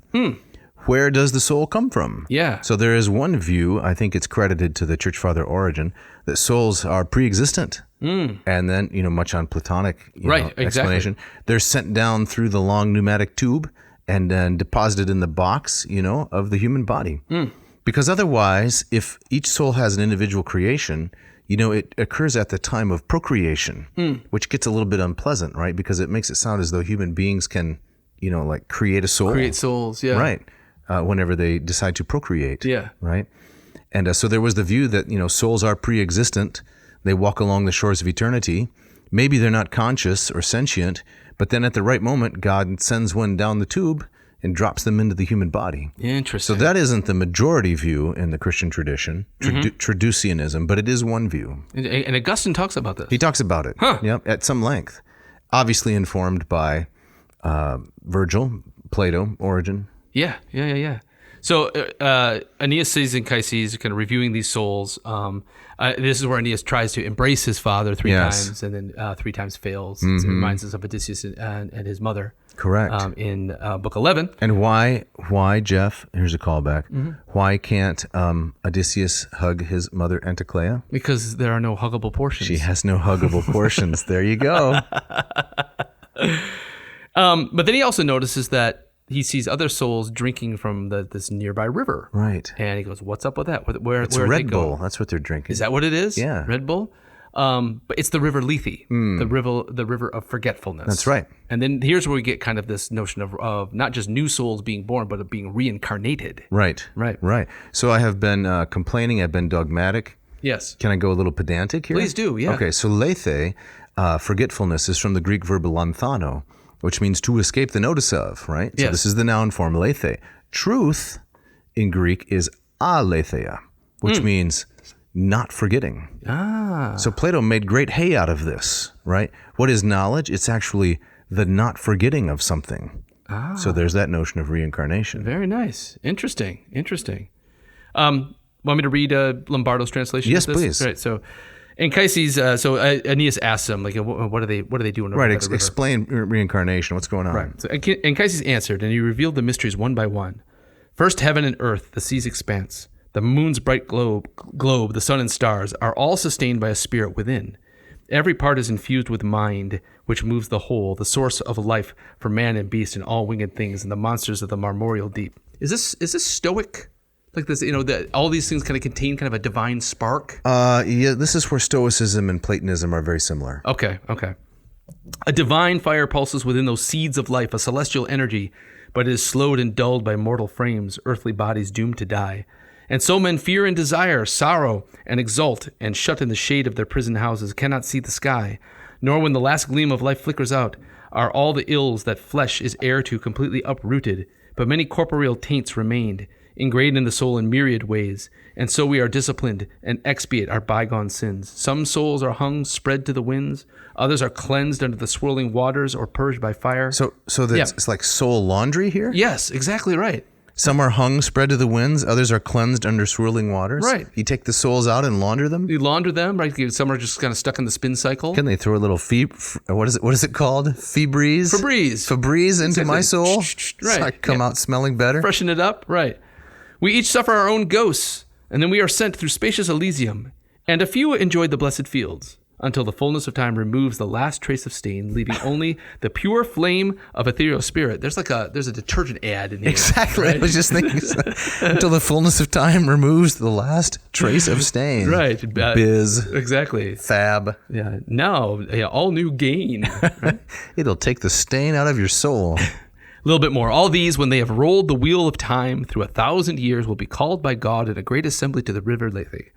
where does the soul come from? Yeah. So there is one view, I think it's credited to the church father Origen, that souls are pre-existent. And then, much on Platonic explanation, they're sent down through the long pneumatic tube and then deposited in the box, of the human body. Because otherwise, if each soul has an individual creation, it occurs at the time of procreation, which gets a little bit unpleasant, right? Because it makes it sound as though human beings can, create a soul. Create souls, yeah. Right. Whenever they decide to procreate. Yeah. Right. And so there was the view that, souls are pre-existent. They walk along the shores of eternity. Maybe they're not conscious or sentient, but then at the right moment, God sends one down the tube and drops them into the human body. Interesting. So that isn't the majority view in the Christian tradition, Traducianism, but it is one view. And Augustine talks about this. He talks about it, at some length. Obviously informed by Virgil, Plato, Origen. Yeah. So Aeneas sees in Chryses kind of reviewing these souls. This is where Aeneas tries to embrace his father 3 times and then 3 times fails. It reminds us of Odysseus and his mother. Correct. In book 11. And why, Jeff, here's a callback, why can't Odysseus hug his mother Anticlea? Because there are no huggable portions. She has no huggable portions. There you go. But then he also notices that he sees other souls drinking from this nearby river. Right. And he goes, what's up with that? Where It's are they Red Bull. going? That's what they're drinking. Is that what it is? Yeah. Red Bull? But it's the river Lethe, the river of forgetfulness. That's right. And then here's where we get kind of this notion of not just new souls being born, but of being reincarnated. Right. So I have been complaining. I've been dogmatic. Yes. Can I go a little pedantic here? Please do, yeah. Okay, so Lethe, forgetfulness, is from the Greek verb lanthano, which means to escape the notice of, right? So Yes. this is the noun form, Lethe. Truth in Greek is aletheia, which means not forgetting. So Plato made great hay out of this, right? What is knowledge? It's actually the not forgetting of something. So there's that notion of reincarnation. Very nice. Interesting. Want me to read Lombardo's translation? Yes, of this? please. Right. So, in Chryses, Aeneas asks him, what are they doing? Right. Over by the river? Explain reincarnation. What's going on? Right. So, and Chryses answered, and he revealed the mysteries one by one. First, heaven and earth, the sea's expanse, the moon's bright globe, the sun and stars, are all sustained by a spirit within. Every part is infused with mind, which moves the whole, the source of life for man and beast and all winged things and the monsters of the marmoreal deep. Is this Stoic? Like this, that all these things kind of contain kind of a divine spark? Yeah, this is where Stoicism and Platonism are very similar. Okay. A divine fire pulses within those seeds of life, a celestial energy, but it is slowed and dulled by mortal frames, earthly bodies doomed to die. And so men fear and desire, sorrow and exult, and shut in the shade of their prison houses, cannot see the sky, nor when the last gleam of life flickers out, are all the ills that flesh is heir to completely uprooted, but many corporeal taints remained, ingrained in the soul in myriad ways, and so we are disciplined and expiate our bygone sins. Some souls are hung, spread to the winds, others are cleansed under the swirling waters or purged by fire. So that's it's like soul laundry here? Yes, exactly right. Some are hung, spread to the winds. Others are cleansed under swirling waters. Right. You take the souls out and launder them? You launder them, right? Some are just kind of stuck in the spin cycle. Can they throw a little what is it called? Febreze into my soul? Right. So I come out smelling better? Freshen it up, right. We each suffer our own ghosts, and then we are sent through spacious Elysium, and a few enjoyed the blessed fields, until the fullness of time removes the last trace of stain, leaving only the pure flame of ethereal spirit. There's a detergent ad in here. Exactly. Right? I was just thinking until the fullness of time removes the last trace of stain. Right. Biz. Exactly. Fab. Yeah. Now, all new gain. Right? It'll take the stain out of your soul. A little bit more. All these, when they have rolled the wheel of time through 1,000 years, will be called by God in a great assembly to the river Lethe,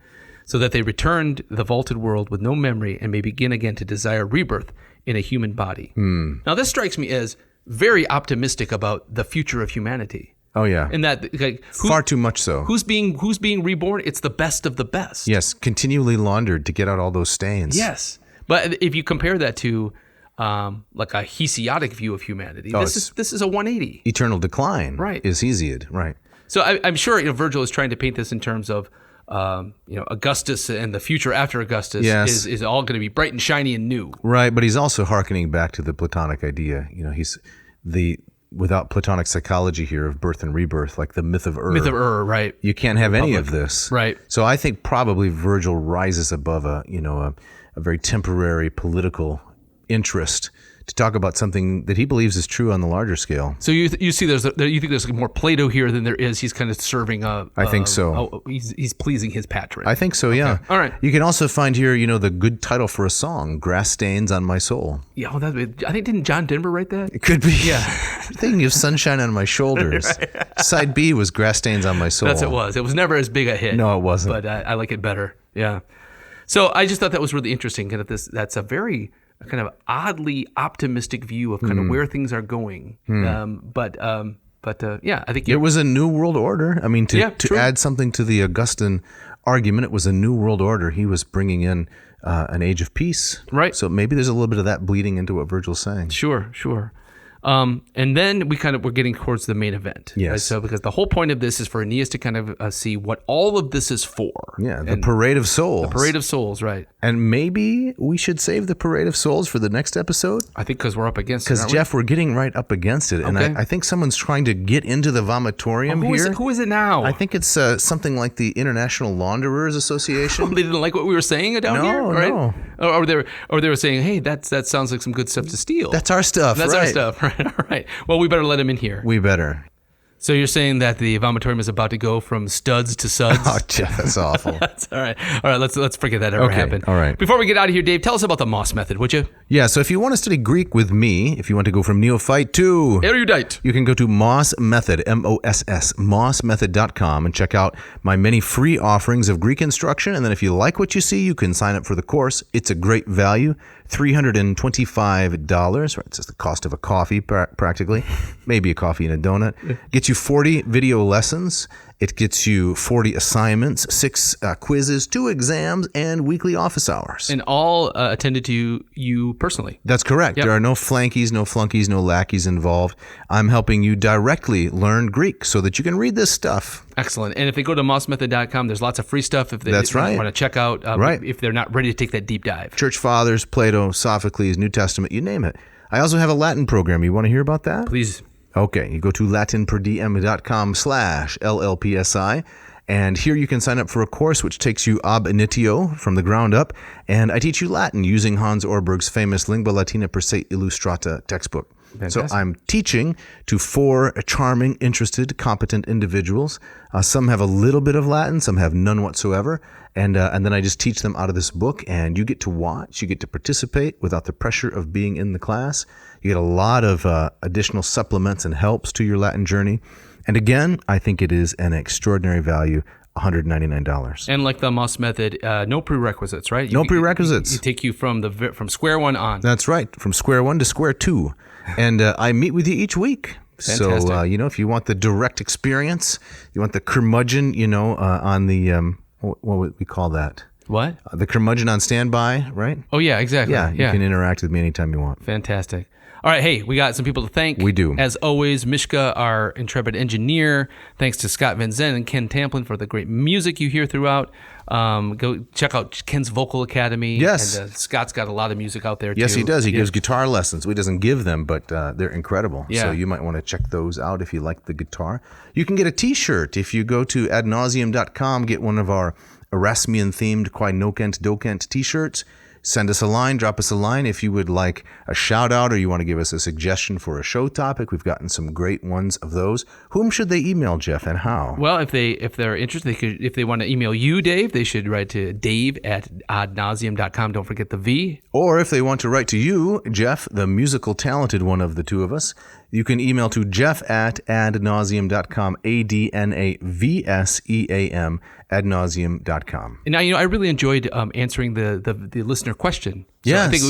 so that they returned the vaulted world with no memory and may begin again to desire rebirth in a human body. Now, this strikes me as very optimistic about the future of humanity. Oh, yeah. And that, far too much so. Who's being reborn? It's the best of the best. Yes, continually laundered to get out all those stains. Yes. But if you compare that to like a Hesiotic view of humanity, this is a 180. Eternal decline. Right. Is Hesiod. Right. So I'm sure Virgil is trying to paint this in terms of Augustus and the future after Augustus is all going to be bright and shiny and new. Right, but he's also hearkening back to the Platonic idea. He's the without Platonic psychology here of birth and rebirth, like the myth of Myth of right. You can't have any of this. Right. So I think probably Virgil rises above a very temporary political interest to talk about something that he believes is true on the larger scale. So you see you think there's more Plato here than there is. He's kind of serving I think so. He's pleasing his patron. I think so, yeah. All right. You can also find here, the good title for a song, Grass Stains on My Soul. Yeah, I think didn't John Denver write that? It could be. Yeah. Thinking of Sunshine on My Shoulders. Right. Side B was Grass Stains on My Soul. It was. It was never as big a hit. No, it wasn't. But I like it better. Yeah. So I just thought that was really interesting. Kind of that's a very kind of oddly optimistic view of kind of where things are going. But I think it was a new world order. I mean, to true. add something to the Augustan argument, it was a new world order. He was bringing in an age of peace. Right. So maybe there's a little bit of that bleeding into what Virgil's saying. Sure. And then we're getting towards the main event. Yes. Right? So because the whole point of this is for Aeneas to kind of see what all of this is for. Yeah, the Parade of Souls. The Parade of Souls, right. And maybe we should save the Parade of Souls for the next episode? I think because we're up against it, because, Jeff, we're getting right up against it. And Okay. I think someone's trying to get into the vomitorium here. Who is it now? I think it's something like the International Launderers Association. They didn't like what we were saying down here, right? No. Or they were saying, hey, that sounds like some good stuff to steal. That's our stuff, That's right. our stuff, right? All right. Well, we better let him in here. We better. So you're saying that the vomitorium is about to go from studs to suds? Oh, Jeff, that's awful. That's all right. All right, let's forget that ever happened. All right. Before we get out of here, Dave, tell us about the Moss method, would you? Yeah, so if you want to study Greek with me, if you want to go from neophyte to erudite, you can go to Moss Method, MOSS, mossmethod.com, and check out my many free offerings of Greek instruction. And then if you like what you see, you can sign up for the course. It's a great value, $325. Right, it's just the cost of a coffee, practically. Maybe a coffee and a donut. Gets you 40 video lessons. It gets you 40 assignments, 6 quizzes, 2 exams, and weekly office hours. And all attended to you personally. That's correct. Yep. There are no flankies, no flunkies, no lackeys involved. I'm helping you directly learn Greek so that you can read this stuff. Excellent. And if they go to mossmethod.com, there's lots of free stuff if they want to check out, if they're not ready to take that deep dive. Church Fathers, Plato, Sophocles, New Testament, you name it. I also have a Latin program. You want to hear about that? Please. Okay, you go to latinperdiem.com/LLPSI, and here you can sign up for a course which takes you ab initio, from the ground up, and I teach you Latin using Hans Orberg's famous Lingua Latina per se illustrata textbook. Fantastic. So I'm teaching to 4 charming, interested, competent individuals. Some have a little bit of Latin, some have none whatsoever. And then I just teach them out of this book, and you get to watch, you get to participate without the pressure of being in the class. You get a lot of additional supplements and helps to your Latin journey. And again, I think it is an extraordinary value, $199. And like the Moss method, no prerequisites, right? No prerequisites. You take you from square one on. That's right, from square one to square two. And I meet with you each week. Fantastic. So, if you want the direct experience, you want the curmudgeon, on the, what would we call that? What? The curmudgeon on standby, right? Oh, yeah, exactly. Yeah, you can interact with me anytime you want. Fantastic. All right, hey, we got some people to thank. We do. As always, Mishka, our intrepid engineer. Thanks to Scott Van Zen and Ken Tamplin for the great music you hear throughout. Go check out Ken's Vocal Academy. Yes. And Scott's got a lot of music out there, too. Yes, he does. He gives guitar lessons. He doesn't give them, but they're incredible. Yeah. So you might want to check those out if you like the guitar. You can get a T-shirt if you go to adnauseum.com, get one of our Erasmian-themed Quae Nocent Docent T-shirts. Send us a line, drop us a line if you would like a shout out or you want to give us a suggestion for a show topic. We've gotten some great ones of those. Whom should they email, Jeff, and how? Well, if they're interested, if they want to email you, Dave, they should write to dave@adnauseum.com. Don't forget the V. Or if they want to write to you, Jeff, the musical talented one of the two of us, you can email to jeff@adnauseum.com, ADNAVSEAM, adnauseum.com. And now, I really enjoyed answering the listener question. So Yes. I think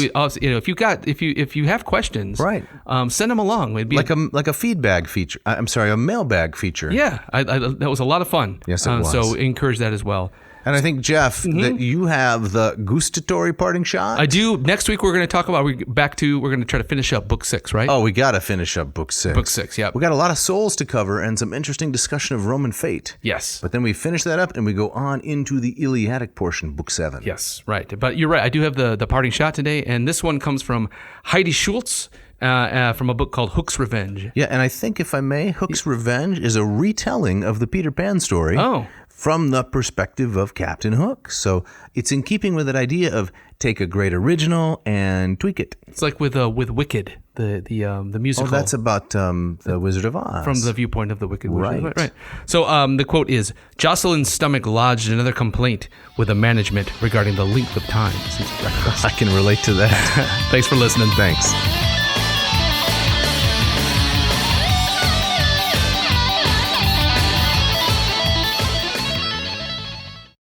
if you have questions, right, send them along. It'd be like a feedback feature. I'm sorry, a mailbag feature. Yeah, that was a lot of fun. Yes, it was. So encourage that as well. And I think, Jeff, that you have the gustatory parting shot. I do. Next week we're going to talk about we're going to try to finish up book 6, right? Oh, we got to finish up book 6. Book 6, yeah. We got a lot of souls to cover and some interesting discussion of Roman fate. Yes. But then we finish that up and we go on into the Iliadic portion, book 7. Yes, right. But you're right. I do have the parting shot today, and this one comes from Heidi Schultz. from a book called Hook's Revenge. Yeah, and I think, if I may, Hook's Revenge is a retelling of the Peter Pan story from the perspective of Captain Hook. So it's in keeping with that idea of take a great original and tweak it. It's like with Wicked, the musical. Oh, that's about the Wizard of Oz. From the viewpoint of the Wicked Wizard. Right. So the quote is, Jocelyn's stomach lodged another complaint with the management regarding the length of time since breakfast. I can relate to that. Thanks for listening. Thanks.